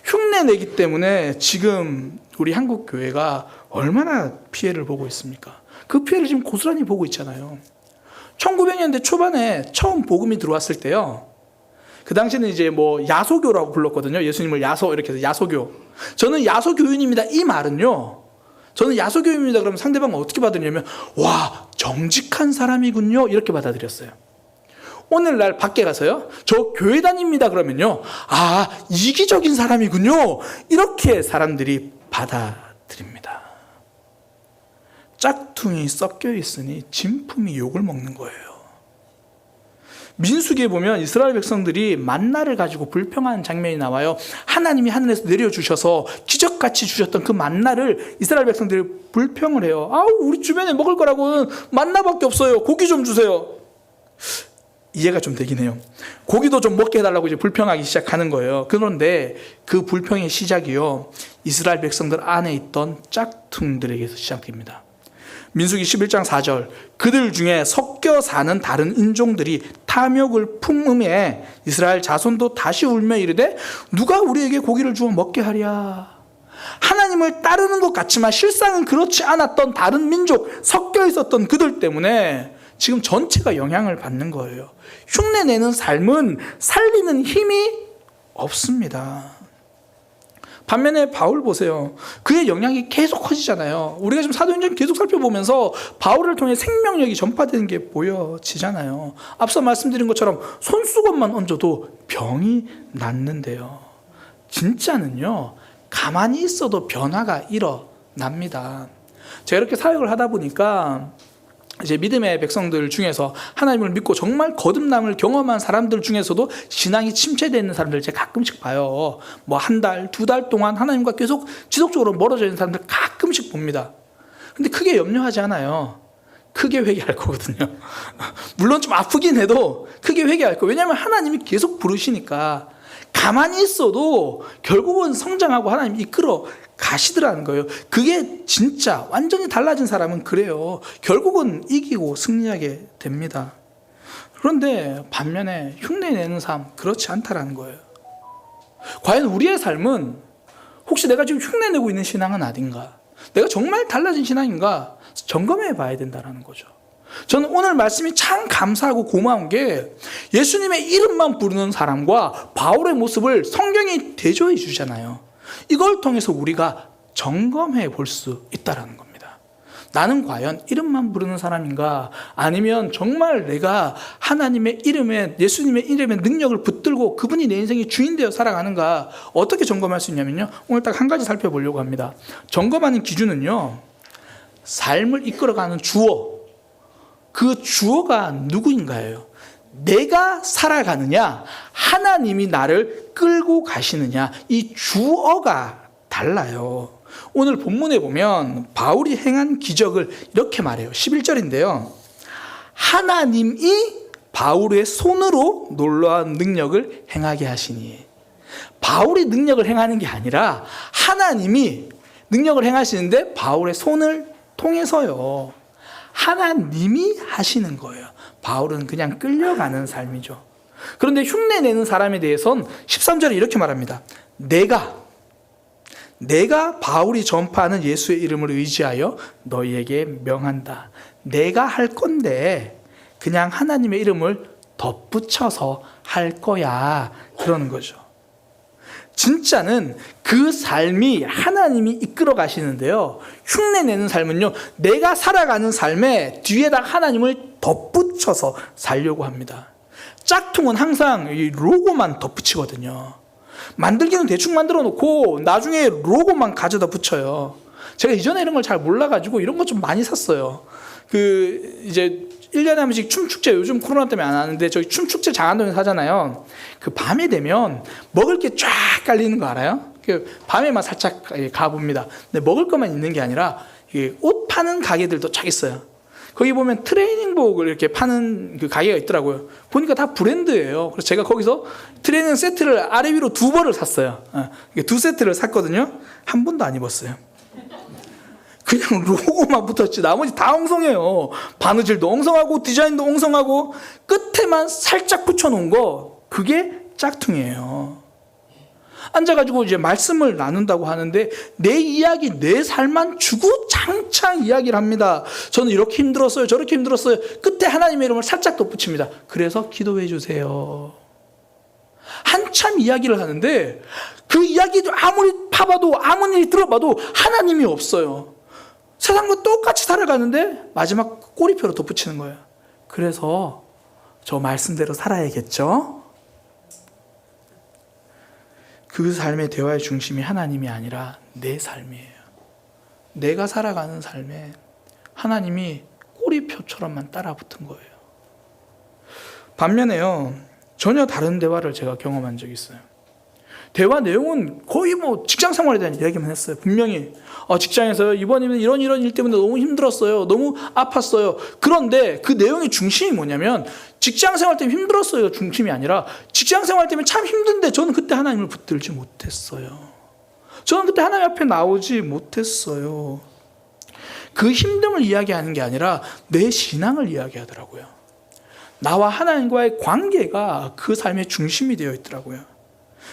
흉내내기 때문에 지금 우리 한국 교회가 얼마나 피해를 보고 있습니까? 그 피해를 지금 고스란히 보고 있잖아요. 1900년대 초반에 처음 복음이 들어왔을 때요. 그 당시에는 이제 뭐 야소교라고 불렀거든요. 예수님을 야소 이렇게 해서 야소교. 저는 야소교인입니다. 이 말은요. 저는 야소교인입니다. 그러면 상대방은 어떻게 받으냐면 와 정직한 사람이군요. 이렇게 받아들였어요. 오늘날 밖에 가서요. 저 교회 다닙니다. 그러면요. 이기적인 사람이군요. 이렇게 사람들이 받아들입니다. 짝퉁이 섞여 있으니 진품이 욕을 먹는 거예요. 민수기에 보면 이스라엘 백성들이 만나를 가지고 불평하는 장면이 나와요. 하나님이 하늘에서 내려주셔서 기적같이 주셨던 그 만나를 이스라엘 백성들이 불평을 해요. 우리 주변에 먹을 거라고는 만나밖에 없어요. 고기 좀 주세요. 이해가 좀 되긴 해요. 고기도 좀 먹게 해달라고 이제 불평하기 시작하는 거예요. 그런데 그 불평의 시작이요. 이스라엘 백성들 안에 있던 짝퉁들에게서 시작됩니다. 민수기 11장 4절 그들 중에 섞여 사는 다른 인종들이 탐욕을 품음에 이스라엘 자손도 다시 울며 이르되 누가 우리에게 고기를 주어 먹게 하랴. 하나님을 따르는 것 같지만 실상은 그렇지 않았던 다른 민족 섞여 있었던 그들 때문에 지금 전체가 영향을 받는 거예요. 흉내내는 삶은 살리는 힘이 없습니다. 반면에 바울 보세요. 그의 영향이 계속 커지잖아요. 우리가 지금 사도행전 계속 살펴보면서 바울을 통해 생명력이 전파되는 게 보여지잖아요. 앞서 말씀드린 것처럼 손수건만 얹어도 병이 낫는데요. 진짜는요. 가만히 있어도 변화가 일어납니다. 제가 이렇게 사역을 하다 보니까 이제 믿음의 백성들 중에서 하나님을 믿고 정말 거듭남을 경험한 사람들 중에서도 신앙이 침체되어 있는 사람들 제가 가끔씩 봐요. 뭐 한 달, 두 달 동안 하나님과 계속 지속적으로 멀어져 있는 사람들 가끔씩 봅니다. 근데 크게 염려하지 않아요. 크게 회개할 거거든요. 물론 좀 아프긴 해도 크게 회개할 거예요. 왜냐하면 하나님이 계속 부르시니까 가만히 있어도 결국은 성장하고 하나님 이끌어 가시더라는 거예요. 그게 진짜 완전히 달라진 사람은 그래요. 결국은 이기고 승리하게 됩니다. 그런데 반면에 흉내내는 삶 그렇지 않다라는 거예요. 과연 우리의 삶은 혹시 내가 지금 흉내내고 있는 신앙은 아닌가? 내가 정말 달라진 신앙인가? 점검해 봐야 된다는 거죠. 저는 오늘 말씀이 참 감사하고 고마운 게 예수님의 이름만 부르는 사람과 바울의 모습을 성경이 대조해 주잖아요. 이걸 통해서 우리가 점검해 볼 수 있다는 겁니다. 나는 과연 이름만 부르는 사람인가? 아니면 정말 내가 하나님의 이름에, 예수님의 이름에 능력을 붙들고 그분이 내 인생의 주인 되어 살아가는가? 어떻게 점검할 수 있냐면요. 오늘 딱 한 가지 살펴보려고 합니다. 점검하는 기준은요. 삶을 이끌어가는 주어. 그 주어가 누구인가예요? 내가 살아가느냐, 하나님이 나를 끌고 가시느냐, 이 주어가 달라요. 오늘 본문에 보면 바울이 행한 기적을 이렇게 말해요. 11절인데요. 하나님이 바울의 손으로 놀라운 능력을 행하게 하시니. 바울이 능력을 행하는 게 아니라 하나님이 능력을 행하시는데 바울의 손을 통해서요. 하나님이 하시는 거예요. 바울은 그냥 끌려가는 삶이죠. 그런데 흉내내는 사람에 대해서는 13절에 이렇게 말합니다. 내가 바울이 전파하는 예수의 이름을 의지하여 너희에게 명한다. 내가 할 건데 그냥 하나님의 이름을 덧붙여서 할 거야. 그러는 거죠. 진짜는 그 삶이 하나님이 이끌어 가시는데요. 흉내내는 삶은요, 내가 살아가는 삶에 뒤에다 하나님을 덧붙여서 살려고 합니다. 짝퉁은 항상 이 로고만 덧붙이거든요. 만들기는 대충 만들어 놓고 나중에 로고만 가져다 붙여요. 제가 이전에 이런 걸 잘 몰라가지고 이런 거 좀 많이 샀어요. 이제 1년에 한 번씩 춤축제, 요즘 코로나 때문에 안 하는데 저희 춤축제 장안동에서 하잖아요. 그 밤에 되면 먹을 게 쫙 깔리는 거 알아요? 밤에만 살짝 가봅니다. 근데 먹을 것만 있는 게 아니라 옷 파는 가게들도 쫙 있어요. 거기 보면 트레이닝복을 이렇게 파는 그 가게가 있더라고요. 보니까 다 브랜드예요. 그래서 제가 거기서 트레이닝 세트를 아래 위로 2벌을 샀어요. 2세트를 샀거든요. 한 번도 안 입었어요. 그냥 로고만 붙었지 나머지 다 엉성해요. 바느질도 엉성하고 디자인도 엉성하고 끝에만 살짝 붙여놓은 거, 그게 짝퉁이에요. 앉아가지고 이제 말씀을 나눈다고 하는데 내 이야기, 내 삶만 주구장창 이야기를 합니다. 저는 이렇게 힘들었어요, 저렇게 힘들었어요. 끝에 하나님의 이름을 살짝 덧붙입니다. 그래서 기도해 주세요. 한참 이야기를 하는데 그 이야기도 아무리 파봐도 아무리 들어봐도 하나님이 없어요. 세상과 똑같이 살아가는데 마지막 꼬리표로 덧붙이는 거예요. 그래서 저 말씀대로 살아야겠죠? 그 삶의 대화의 중심이 하나님이 아니라 내 삶이에요. 내가 살아가는 삶에 하나님이 꼬리표처럼만 따라붙은 거예요. 반면에요, 전혀 다른 대화를 제가 경험한 적이 있어요. 대화 내용은 거의 뭐 직장 생활에 대한 이야기만 했어요. 분명히 직장에서 이번에는 이런 일 때문에 너무 힘들었어요, 너무 아팠어요. 그런데 그 내용의 중심이 뭐냐면 직장 생활 때문에 힘들었어요 중심이 아니라 직장 생활 때문에 참 힘든데 저는 그때 하나님을 붙들지 못했어요. 저는 그때 하나님 앞에 나오지 못했어요. 그 힘듦을 이야기하는 게 아니라 내 신앙을 이야기하더라고요. 나와 하나님과의 관계가 그 삶의 중심이 되어 있더라고요.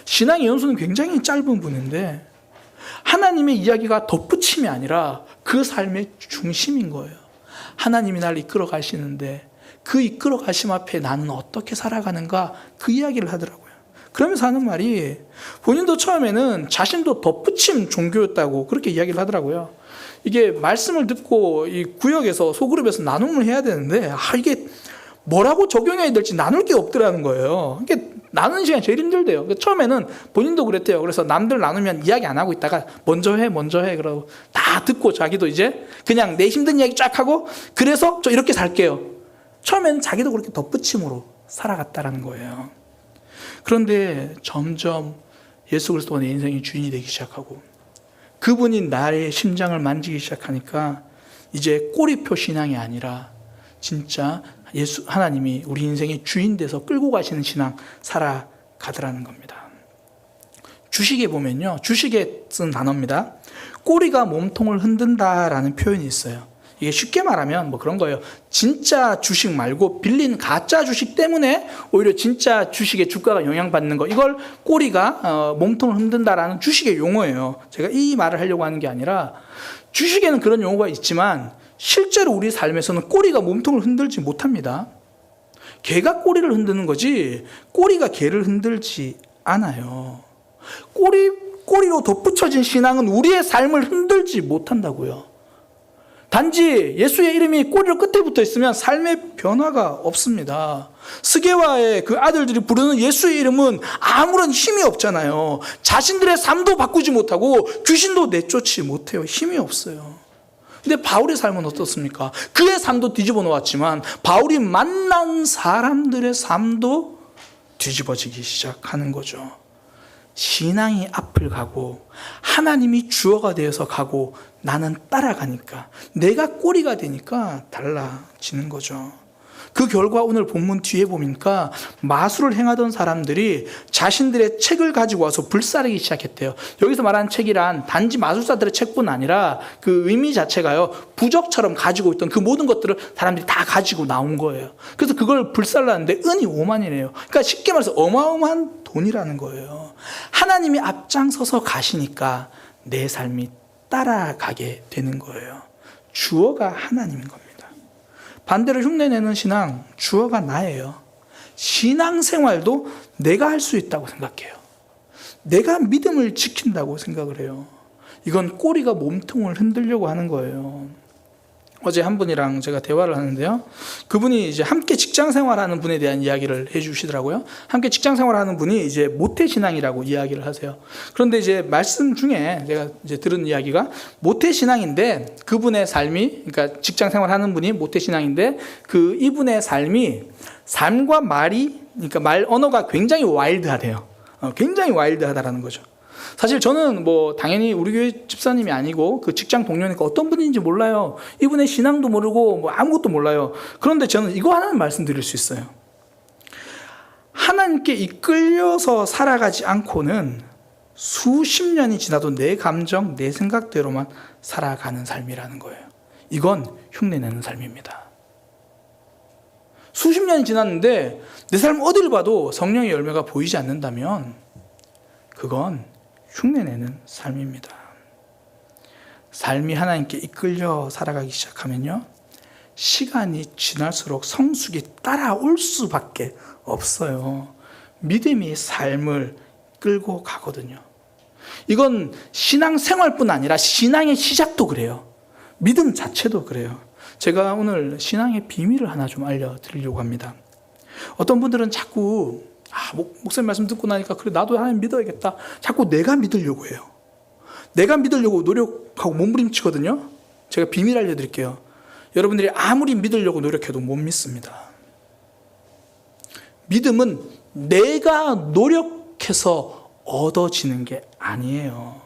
신앙의 연수는 굉장히 짧은 분인데 하나님의 이야기가 덧붙임이 아니라 그 삶의 중심인 거예요. 하나님이 날 이끌어 가시는데 그 이끌어 가심 앞에 나는 어떻게 살아가는가, 그 이야기를 하더라고요. 그러면서 하는 말이, 본인도 처음에는 자신도 덧붙임 종교였다고 그렇게 이야기를 하더라고요. 이게 말씀을 듣고 이 구역에서 소그룹에서 나눔을 해야 되는데 이게 뭐라고 적용해야 될지 나눌 게 없더라는 거예요. 이게 나누는 시간이 제일 힘들대요. 처음에는 본인도 그랬대요. 그래서 남들 나누면 이야기 안 하고 있다가 먼저 해 그러고 다 듣고 자기도 이제 그냥 내 힘든 이야기 쫙 하고, 그래서 저 이렇게 살게요. 처음에는 자기도 그렇게 덧붙임으로 살아갔다라는 거예요. 그런데 점점 예수 그리스도가 내 인생의 주인이 되기 시작하고 그분이 나의 심장을 만지기 시작하니까 이제 꼬리표 신앙이 아니라 진짜 하나님이 우리 인생의 주인 돼서 끌고 가시는 신앙 살아가더라는 겁니다. 주식에 보면요, 주식에 쓴 단어입니다. 꼬리가 몸통을 흔든다라는 표현이 있어요. 이게 쉽게 말하면 뭐 그런 거예요. 진짜 주식 말고 빌린 가짜 주식 때문에 오히려 진짜 주식의 주가가 영향받는 거, 이걸 꼬리가 몸통을 흔든다라는 주식의 용어예요. 제가 이 말을 하려고 하는 게 아니라, 주식에는 그런 용어가 있지만 실제로 우리 삶에서는 꼬리가 몸통을 흔들지 못합니다. 개가 꼬리를 흔드는 거지 꼬리가 개를 흔들지 않아요. 꼬리로 덧붙여진 신앙은 우리의 삶을 흔들지 못한다고요. 단지 예수의 이름이 꼬리로 끝에 붙어 있으면 삶의 변화가 없습니다. 스게와의 그 아들들이 부르는 예수의 이름은 아무런 힘이 없잖아요. 자신들의 삶도 바꾸지 못하고 귀신도 내쫓지 못해요. 힘이 없어요. 근데 바울의 삶은 어떻습니까? 그의 삶도 뒤집어 놓았지만 바울이 만난 사람들의 삶도 뒤집어지기 시작하는 거죠. 신앙이 앞을 가고 하나님이 주어가 되어서 가고 나는 따라가니까, 내가 꼬리가 되니까 달라지는 거죠. 그 결과 오늘 본문 뒤에 보니까 마술을 행하던 사람들이 자신들의 책을 가지고 와서 불사르기 시작했대요. 여기서 말하는 책이란 단지 마술사들의 책뿐 아니라 그 의미 자체가요, 부적처럼 가지고 있던 그 모든 것들을 사람들이 다 가지고 나온 거예요. 그래서 그걸 불살랐는데 은이 5만이래요. 그러니까 쉽게 말해서 어마어마한 돈이라는 거예요. 하나님이 앞장서서 가시니까 내 삶이 따라가게 되는 거예요. 주어가 하나님인 겁니다. 반대로 흉내내는 신앙, 주어가 나예요. 신앙생활도 내가 할 수 있다고 생각해요. 내가 믿음을 지킨다고 생각을 해요. 이건 꼬리가 몸통을 흔들려고 하는 거예요. 어제 한 분이랑 제가 대화를 하는데요. 그분이 이제 함께 직장 생활하는 분에 대한 이야기를 해주시더라고요. 함께 직장 생활하는 분이 이제 모태신앙이라고 이야기를 하세요. 그런데 이제 말씀 중에 제가 이제 들은 이야기가 모태신앙인데 그분의 삶이, 그러니까 직장 생활하는 분이 모태신앙인데 그 이분의 삶과 말이, 그러니까 말 언어가 굉장히 와일드하대요. 굉장히 와일드하다라는 거죠. 사실 저는 뭐 당연히 우리 교회 집사님이 아니고 그 직장 동료니까 어떤 분인지 몰라요. 이분의 신앙도 모르고 뭐 아무것도 몰라요. 그런데 저는 이거 하나는 말씀드릴 수 있어요. 하나님께 이끌려서 살아가지 않고는 수십 년이 지나도 내 감정, 내 생각대로만 살아가는 삶이라는 거예요. 이건 흉내내는 삶입니다. 수십 년이 지났는데 내 삶 어딜 봐도 성령의 열매가 보이지 않는다면 그건 흉내내는 삶입니다. 삶이 하나님께 이끌려 살아가기 시작하면요, 시간이 지날수록 성숙이 따라올 수밖에 없어요. 믿음이 삶을 끌고 가거든요. 이건 신앙생활뿐 아니라 신앙의 시작도 그래요. 믿음 자체도 그래요. 제가 오늘 신앙의 비밀을 하나 좀 알려드리려고 합니다. 어떤 분들은 자꾸 목사님 말씀 듣고 나니까 그래 나도 하나님 믿어야겠다. 자꾸 내가 믿으려고 해요. 내가 믿으려고 노력하고 몸부림치거든요. 제가 비밀 알려드릴게요. 여러분들이 아무리 믿으려고 노력해도 못 믿습니다. 믿음은 내가 노력해서 얻어지는 게 아니에요.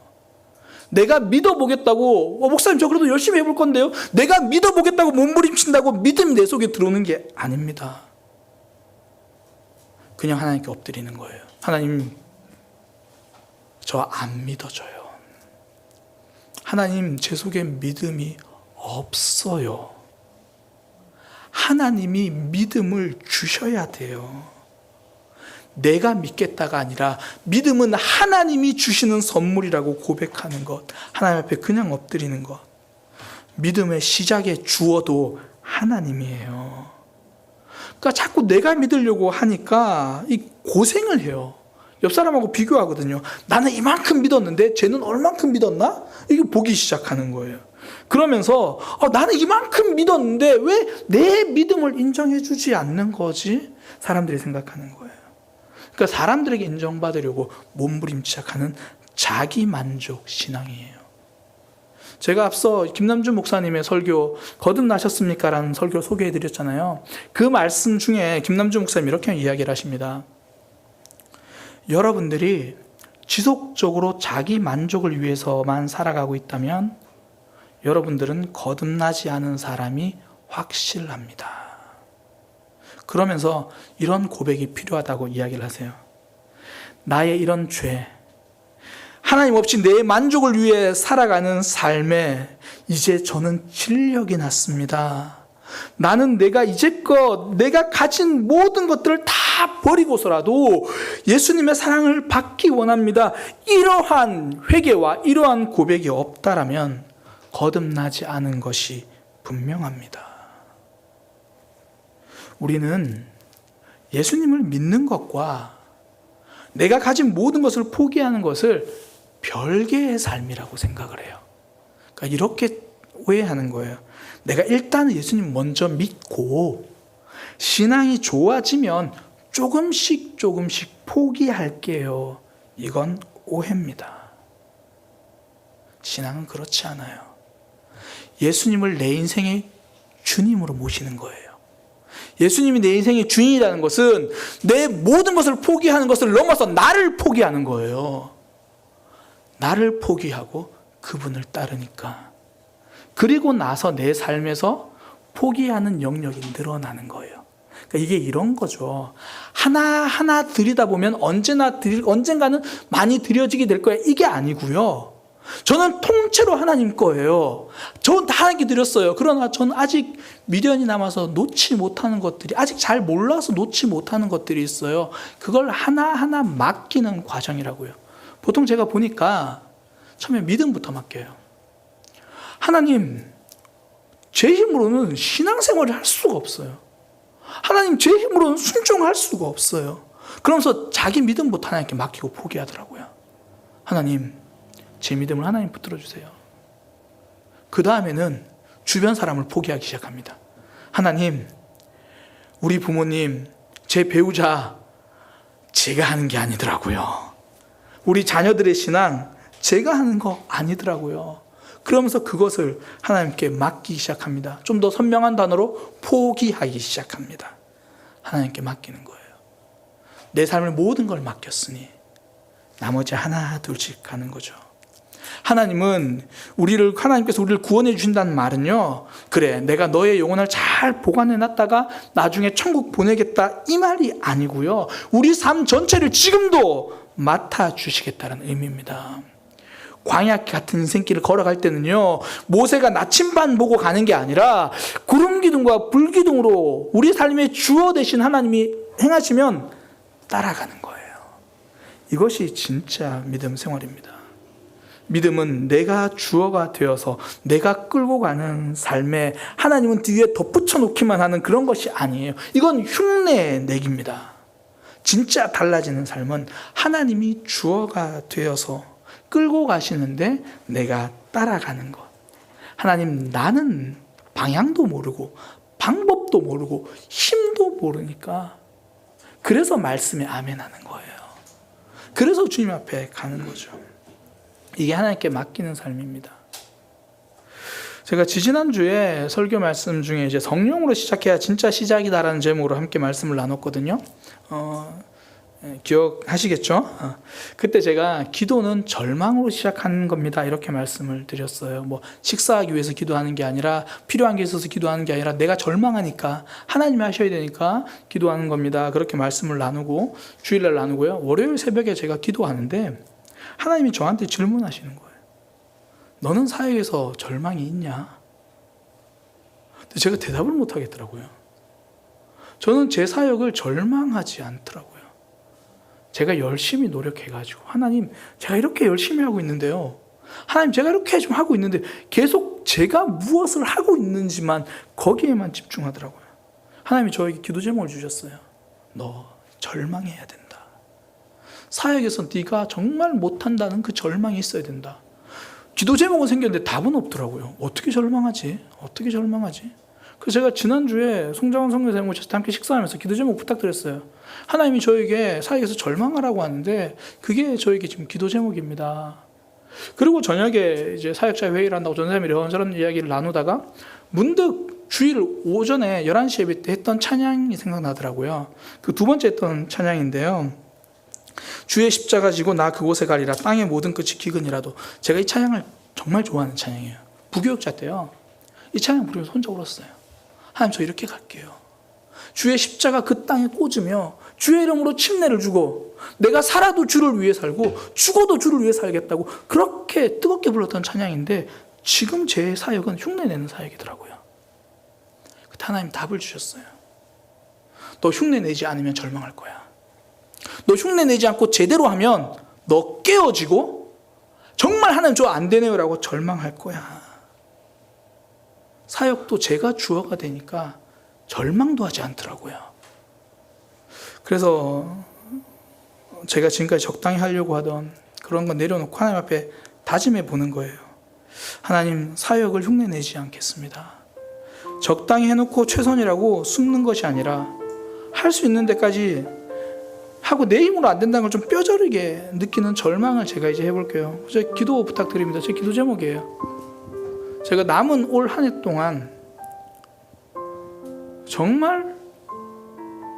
내가 믿어보겠다고 목사님 저 그래도 열심히 해볼 건데요. 내가 믿어보겠다고 몸부림친다고 믿음이 내 속에 들어오는 게 아닙니다. 그냥 하나님께 엎드리는 거예요. 하나님, 저 안 믿어져요. 하나님, 제 속에 믿음이 없어요. 하나님이 믿음을 주셔야 돼요. 내가 믿겠다가 아니라 믿음은 하나님이 주시는 선물이라고 고백하는 것, 하나님 앞에 그냥 엎드리는 것. 믿음의 시작의 주어도 하나님이에요. 그러니까 자꾸 내가 믿으려고 하니까 이 고생을 해요. 옆 사람하고 비교하거든요. 나는 이만큼 믿었는데 쟤는 얼만큼 믿었나? 이게 보기 시작하는 거예요. 그러면서 나는 이만큼 믿었는데 왜 내 믿음을 인정해 주지 않는 거지? 사람들이 생각하는 거예요. 그러니까 사람들에게 인정받으려고 몸부림치기 시작하는 자기만족 신앙이에요. 제가 앞서 김남준 목사님의 설교 거듭나셨습니까? 라는 설교 소개해드렸잖아요. 그 말씀 중에 김남준 목사님 이렇게 이야기를 하십니다. 여러분들이 지속적으로 자기 만족을 위해서만 살아가고 있다면 여러분들은 거듭나지 않은 사람이 확실합니다. 그러면서 이런 고백이 필요하다고 이야기를 하세요. 나의 이런 죄, 하나님 없이 내 만족을 위해 살아가는 삶에 이제 저는 진력이 났습니다. 나는 내가 이제껏 내가 가진 모든 것들을 다 버리고서라도 예수님의 사랑을 받기 원합니다. 이러한 회개와 이러한 고백이 없다라면 거듭나지 않은 것이 분명합니다. 우리는 예수님을 믿는 것과 내가 가진 모든 것을 포기하는 것을 별개의 삶이라고 생각을 해요. 그러니까 이렇게 오해하는 거예요. 내가 일단 예수님 먼저 믿고 신앙이 좋아지면 조금씩 포기할게요. 이건 오해입니다. 신앙은 그렇지 않아요. 예수님을 내 인생의 주님으로 모시는 거예요. 예수님이 내 인생의 주인이라는 것은 내 모든 것을 포기하는 것을 넘어서 나를 포기하는 거예요. 나를 포기하고 그분을 따르니까. 그리고 나서 내 삶에서 포기하는 영역이 늘어나는 거예요. 그러니까 이게 이런 거죠. 하나하나 드리다 보면 언젠가는 많이 드려지게 될 거야. 이게 아니고요. 저는 통째로 하나님 거예요. 저는 다 하나님께 드렸어요. 그러나 저는 아직 미련이 남아서 놓지 못하는 것들이, 아직 잘 몰라서 놓지 못하는 것들이 있어요. 그걸 하나하나 맡기는 과정이라고요. 보통 제가 보니까 처음에 믿음부터 맡겨요. 하나님, 제 힘으로는 신앙생활을 할 수가 없어요. 하나님, 제 힘으로는 순종할 수가 없어요. 그러면서 자기 믿음부터 하나님께 맡기고 포기하더라고요. 하나님, 제 믿음을 하나님 붙들어 주세요. 그 다음에는 주변 사람을 포기하기 시작합니다. 하나님, 우리 부모님, 제 배우자, 제가 하는 게 아니더라고요. 우리 자녀들의 신앙, 제가 하는 거 아니더라고요. 그러면서 그것을 하나님께 맡기기 시작합니다. 좀 더 선명한 단어로 포기하기 시작합니다. 하나님께 맡기는 거예요. 내 삶의 모든 걸 맡겼으니 나머지 하나 둘씩 가는 거죠. 하나님은 하나님께서 우리를 구원해 주신다는 말은요, 그래, 내가 너의 영혼을 잘 보관해 놨다가 나중에 천국 보내겠다, 이 말이 아니고요, 우리 삶 전체를 지금도 맡아 주시겠다는 의미입니다. 광야 같은 인생길을 걸어갈 때는요, 모세가 나침반 보고 가는 게 아니라 구름 기둥과 불 기둥으로 우리 삶의 주어 되신 하나님이 행하시면 따라가는 거예요. 이것이 진짜 믿음 생활입니다. 믿음은 내가 주어가 되어서 내가 끌고 가는 삶에 하나님은 뒤에 덧붙여 놓기만 하는 그런 것이 아니에요. 이건 흉내 내기입니다. 진짜 달라지는 삶은 하나님이 주어가 되어서 끌고 가시는데 내가 따라가는 것. 하나님, 나는 방향도 모르고 방법도 모르고 힘도 모르니까 그래서 말씀에 아멘하는 거예요. 그래서 주님 앞에 가는 거죠. 이게 하나님께 맡기는 삶입니다. 제가 지지난주에 설교 말씀 중에 이제 성령으로 시작해야 진짜 시작이다라는 제목으로 함께 말씀을 나눴거든요. 기억하시겠죠? 그때 제가 기도는 절망으로 시작하는 겁니다, 이렇게 말씀을 드렸어요. 뭐 식사하기 위해서 기도하는 게 아니라, 필요한 게 있어서 기도하는 게 아니라, 내가 절망하니까 하나님이 하셔야 되니까 기도하는 겁니다, 그렇게 말씀을 나누고, 주일날 나누고요. 월요일 새벽에 제가 기도하는데 하나님이 저한테 질문하시는 거예요. 너는 사역에서 절망이 있냐? 근데 제가 대답을 못 하겠더라고요. 저는 제 사역을 절망하지 않더라고요. 제가 열심히 노력해가지고, 하나님, 제가 이렇게 열심히 하고 있는데요, 하나님, 제가 이렇게 좀 하고 있는데 계속 제가 무엇을 하고 있는지만 거기에만 집중하더라고요. 하나님이 저에게 기도 제목을 주셨어요. 너 절망해야 된다. 사역에서 네가 정말 못한다는 그 절망이 있어야 된다. 기도 제목은 생겼는데 답은 없더라고요. 어떻게 절망하지? 어떻게 절망하지? 그래서 제가 지난주에 송장원 성교사님 모셔서 함께 식사하면서 기도 제목 부탁드렸어요. 하나님이 저에게 사역에서 절망하라고 하는데 그게 저에게 지금 기도 제목입니다. 그리고 저녁에 이제 사역자 회의를 한다고 전사님이 이런저런 이야기를 나누다가 문득 주일 오전에 11시 예배 때 했던 찬양이 생각나더라고요. 그 두 번째 했던 찬양인데요. 주의 십자가 지고 나 그곳에 가리라, 땅의 모든 끝이 기근이라도. 제가 이 찬양을 정말 좋아하는 찬양이에요. 부교육자 때요, 이 찬양 부르면서 혼자 울었어요. 하나님, 저 이렇게 갈게요. 주의 십자가 그 땅에 꽂으며 주의 이름으로 침례를 주고 내가 살아도 주를 위해 살고 죽어도 주를 위해 살겠다고 그렇게 뜨겁게 불렀던 찬양인데, 지금 제 사역은 흉내내는 사역이더라고요. 그때 하나님 답을 주셨어요. 너 흉내내지 않으면 절망할 거야. 너 흉내내지 않고 제대로 하면 너 깨어지고 정말 하나님 저 안 되네요 라고 절망할 거야. 사역도 제가 주어가 되니까 절망도 하지 않더라고요. 그래서 제가 지금까지 적당히 하려고 하던 그런 건 내려놓고 하나님 앞에 다짐해 보는 거예요. 하나님, 사역을 흉내내지 않겠습니다. 적당히 해놓고 최선이라고 숨는 것이 아니라 할 수 있는 데까지 하고 내 힘으로 안 된다는 걸 좀 뼈저리게 느끼는 절망을 제가 이제 해볼게요. 제 기도 부탁드립니다. 제 기도 제목이에요. 제가 남은 올 한 해 동안 정말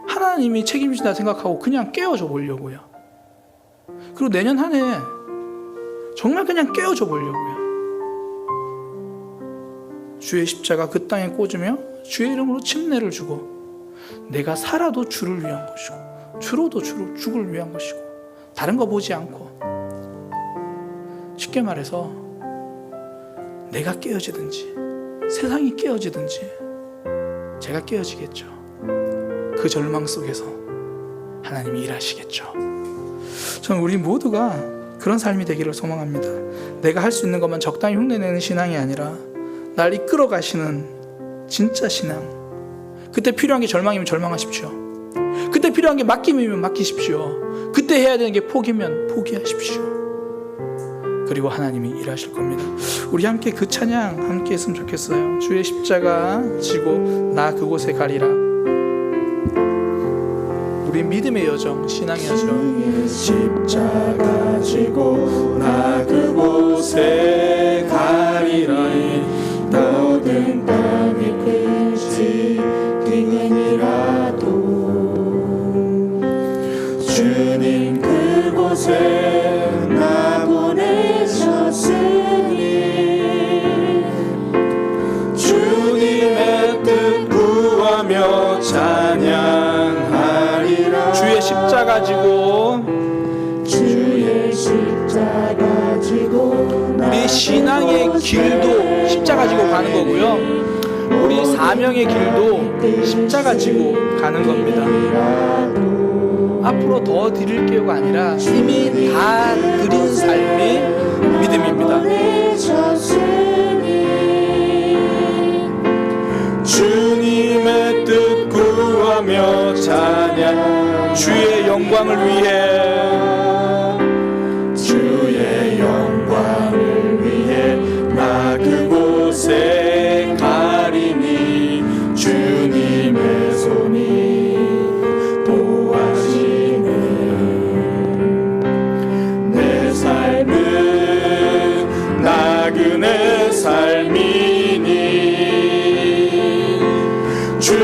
하나님이 책임지신다 생각하고 그냥 깨어져 보려고요. 그리고 내년 한 해 정말 그냥 깨어져 보려고요. 주의 십자가 그 땅에 꽂으며 주의 이름으로 침례를 주고 내가 살아도 주를 위한 것이고 주로도 죽을 위한 것이고 다른 거 보지 않고, 쉽게 말해서 내가 깨어지든지 세상이 깨어지든지 제가 깨어지겠죠. 그 절망 속에서 하나님이 일하시겠죠. 저는 우리 모두가 그런 삶이 되기를 소망합니다. 내가 할 수 있는 것만 적당히 흉내내는 신앙이 아니라 날 이끌어 가시는 진짜 신앙. 그때 필요한 게 절망이면 절망하십시오. 그때 필요한 게 맡김이면 맡기십시오. 그때 해야 되는 게 포기면 포기하십시오. 그리고 하나님이 일하실 겁니다. 우리 함께 그 찬양 함께 했으면 좋겠어요. 주의 십자가 지고 나 그곳에 가리라. 우리 믿음의 여정, 신앙의 여정. 십자가 지고 나 그곳에 가리라. 모든 땅의 끝이 등행이라도 주님 그곳에 나 보내셨으니 주님의 뜻 구하며 찬양하리라. 주의 십자가 지고 주의 십자가 지고 우리 신앙의 길도 십자가 지고 가는 거고요. 우리 사명의 길도 십자가 지고 가는 겁니다. 앞으로 더 드릴 게요가 아니라 이미 다 드린 삶이 믿음입니다. 주님의 뜻 구하며 찬양. 주의 영광을 위해 주의 영광을 위해 나 그곳에 가리니 주님의 손이 보아지네. 내 삶은 나그네 삶이니 주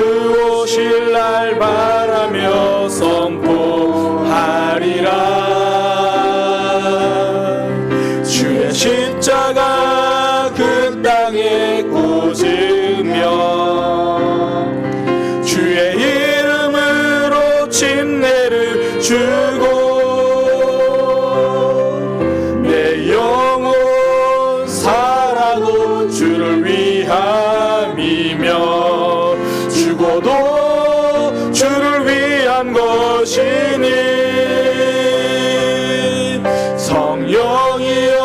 오실 날 바라며 선포하리라. 주의 십자가 그 땅에 꽂으며 주의 이름으로 침례를 주고 내 영혼 살아도 주를 위함이며 죽어도 주를 위한 것이니 성령이여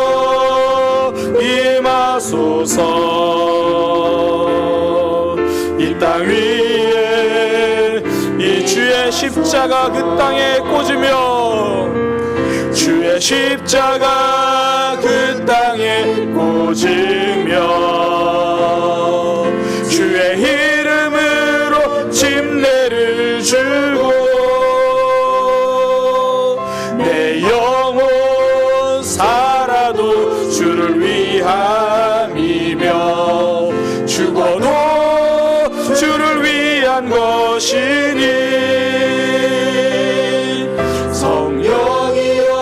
임하소서. 이 땅 위에 이 주의 십자가 그 땅에 꽂으며 주의 십자가 그 땅에 꽂으며 주의 이름으로 침례를 주고 내 영혼 살아도 주를 위함이며 죽어도 주를 위한 것이니 성령이여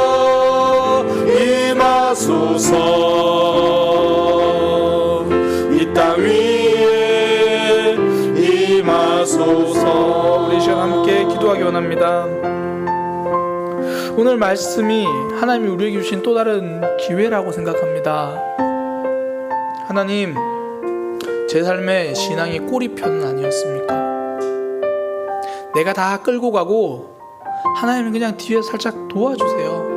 임하소서. 이 땅 위에 임하소서. 우리 시간 함께 기도하기 원합니다. 오늘 말씀이 하나님이 우리에게 주신 또 다른 기회라고 생각합니다. 하나님, 제 삶의 신앙이 꼬리표는 아니었습니까? 내가 다 끌고 가고 하나님은 그냥 뒤에 살짝 도와주세요.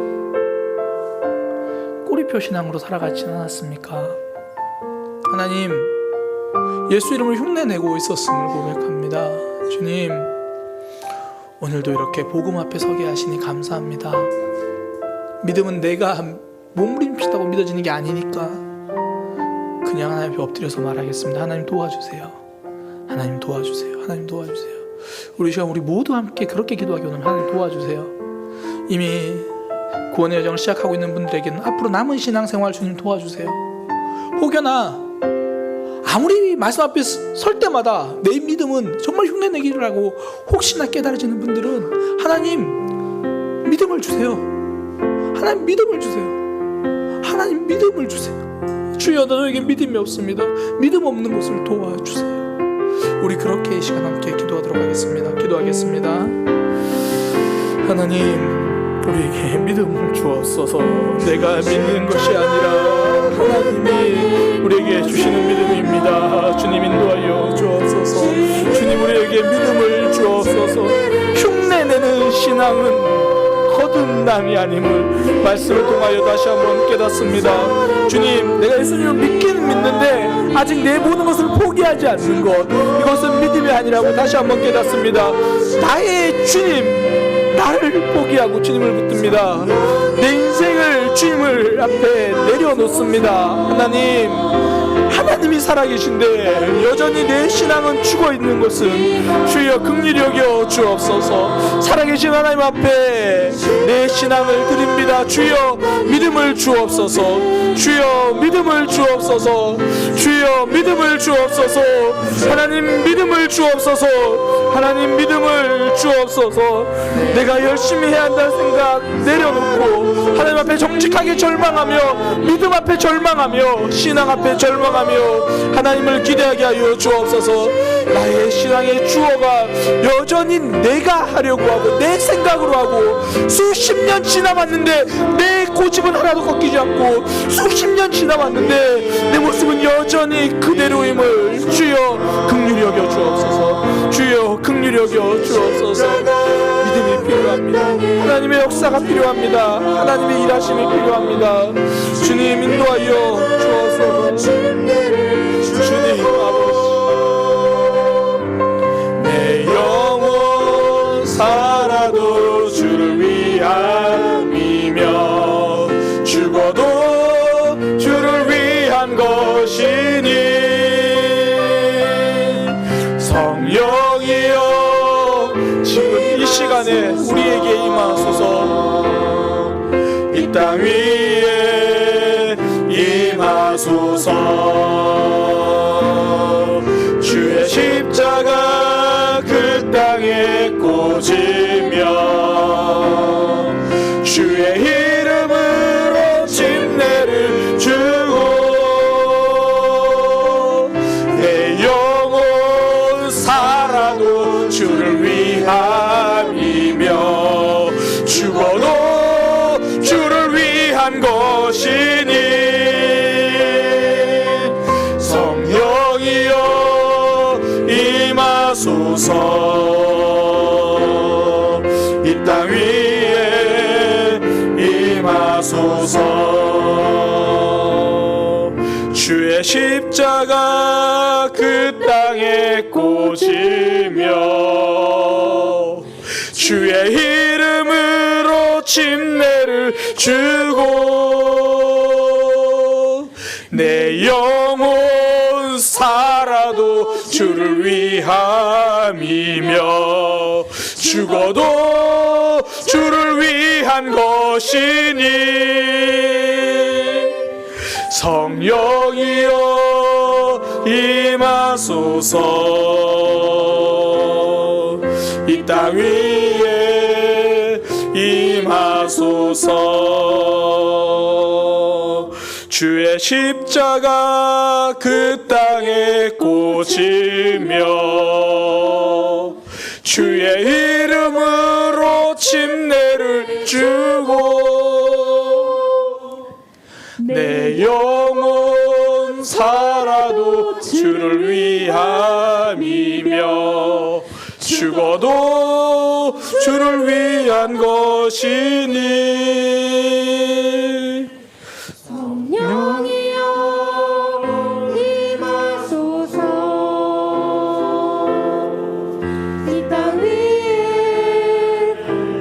꼬리표 신앙으로 살아가지는 않았습니까? 하나님, 예수 이름을 흉내내고 있었음을 고백합니다. 주님, 오늘도 이렇게 복음 앞에 서게 하시니 감사합니다. 믿음은 내가 몸부림친다고 믿어지는 게 아니니까 그냥 하나님 앞에 엎드려서 말하겠습니다. 하나님 도와주세요. 하나님 도와주세요. 하나님 도와주세요. 우리 시간 우리 모두 함께 그렇게 기도하기 원합니다. 하나님 도와주세요. 이미 구원의 여정을 시작하고 있는 분들에게는 앞으로 남은 신앙생활 주님 도와주세요. 혹여나 아무리 말씀 앞에 설 때마다 내 믿음은 정말 흉내내기를 하고 혹시나 깨달아지는 분들은 하나님 믿음을 주세요. 하나님 믿음을 주세요. 하나님 믿음을 주세요. 주여, 너에게 믿음이 없습니다. 믿음 없는 것을 도와주세요. 우리 그렇게 이 시간 함께 기도하도록 하겠습니다. 기도하겠습니다. 하나님, 우리에게 믿음을 주옵소서. 내가 믿는 것이 아니라 하나님이 우리에게 주시는 믿음입니다. 주님 인도하여 주옵소서. 주님, 우리에게 믿음을 주옵소서. 흉내내는 신앙은 거듭남이 아님을 말씀을 통하여 다시 한번 깨닫습니다. 주님, 내가 예수님을 믿기는 믿는데 아직 내 모든 것을 포기하지 않는 것, 이것은 믿음이 아니라고 다시 한번 깨닫습니다. 나의 주님, 나를 포기하고 주님을 붙듭니다. 내 인생을 주님을 앞에 내려놓습니다. 하나님이 살아계신데 여전히 내 신앙은 죽어있는 것은 주여 긍휼히 여겨 주옵소서. 살아계신 하나님 앞에 내 신앙을 드립니다. 주여 믿음을 주옵소서. 주여 믿음을 주옵소서. 주여 믿음을 주옵소서. 하나님 믿음을 주옵소서. 하나님 믿음을 주옵소서. 내가 열심히 해야 한다는 생각 내려놓고 하나님 앞에 정직하게 절망하며 믿음 앞에 절망하며 신앙 앞에 절망하며 하나님을 기대하게 하여 주옵소서. 나의 신앙의 주어가 여전히 내가 하려고 하고 내 생각으로 하고 수십 년 지나왔는데 내 고집은 하나도 꺾이지 않고 수십 년 지나왔는데 내 모습은 여전히 그대로임을 주여 긍휼히 여겨 주옵소서. 주여 긍휼히 여겨 주옵소서. 믿음이 필요합니다. 하나님의 역사가 필요합니다. 하나님의 일하심이 필요합니다. 주님 인도하여 주옵소서. 주님 아버지, 내 영혼 살아도 주를 위함이며 죽어도 주를 위한 것이니 성령이여 지금 이 시간에 우리에게 임하소서. 이 땅 위에 임하소서. 주의 십자가 그 땅에 꽂으며 주의 이름으로 침례를 주고 내 영혼 살아도 주를 위함이며 죽어도 주를 위한 것이니 성령이여 임하소서. 이 땅 위에 임하소서. 주의 십자가 그 땅에 꽂으며 주의 이름으로 침례를 주고 내 영혼 살아도 주를 위함이며 죽어도 주를 위한 것이니 성령이여 임하소서. 이 땅 위에 임하소서. 주의 십자가 그 땅에 꽂으며 주의 이름으로 침례를 주고 내 영혼 살아도 주를 위함이며 죽어도 주를 위한 것이니 성령이여 임하소서. 이 땅 위에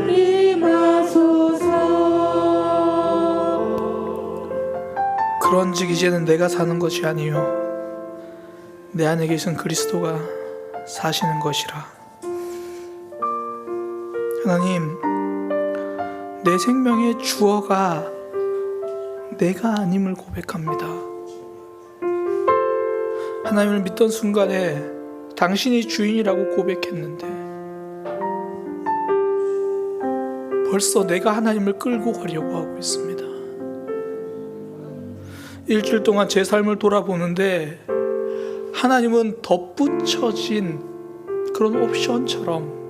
임하소서. 그런즉 이제는 내가 사는 것이 아니요 내 안에 계신 그리스도가 사시는 것이라. 하나님, 내 생명의 주어가 내가 아님을 고백합니다. 하나님을 믿던 순간에 당신이 주인이라고 고백했는데 벌써 내가 하나님을 끌고 가려고 하고 있습니다. 일주일 동안 제 삶을 돌아보는데 하나님은 덧붙여진 그런 옵션처럼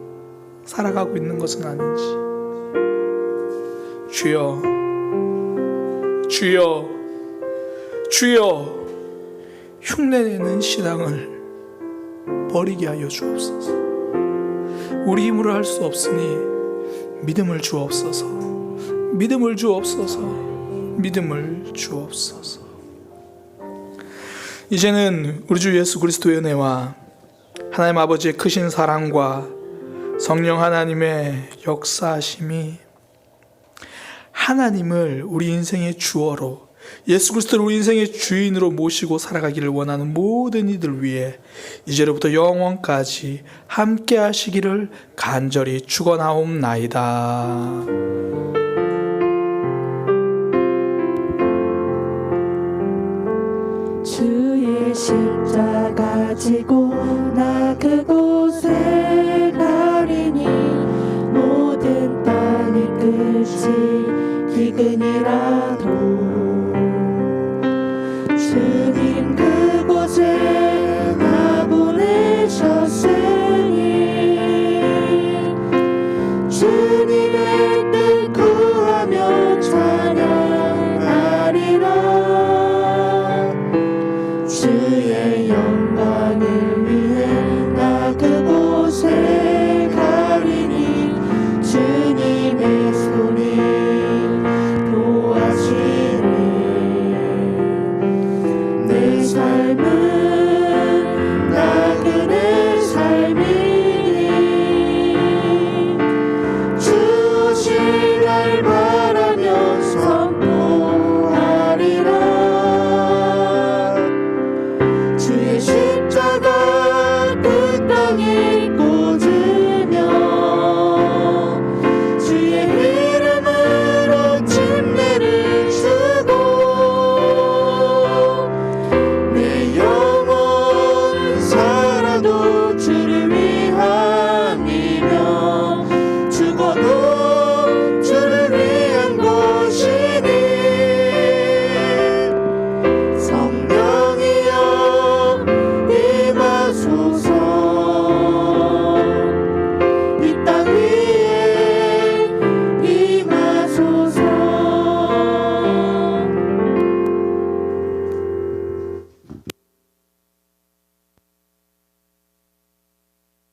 살아가고 있는 것은 아닌지. 주여, 주여, 주여, 흉내내는 신앙을 버리게 하여 주옵소서. 우리 힘으로 할 수 없으니 믿음을 주옵소서. 믿음을 주옵소서. 믿음을 주옵소서. 이제는 우리 주 예수 그리스도의 은혜와 하나님 아버지의 크신 사랑과 성령 하나님의 역사하심이 하나님을 우리 인생의 주어로, 예수 그리스도를 우리 인생의 주인으로 모시고 살아가기를 원하는 모든 이들 위해 이제로부터 영원까지 함께 하시기를 간절히 축원하옵나이다. 주의 십자가 지고 나 그곳에 가리니 모든 땅의 끝이 기근이라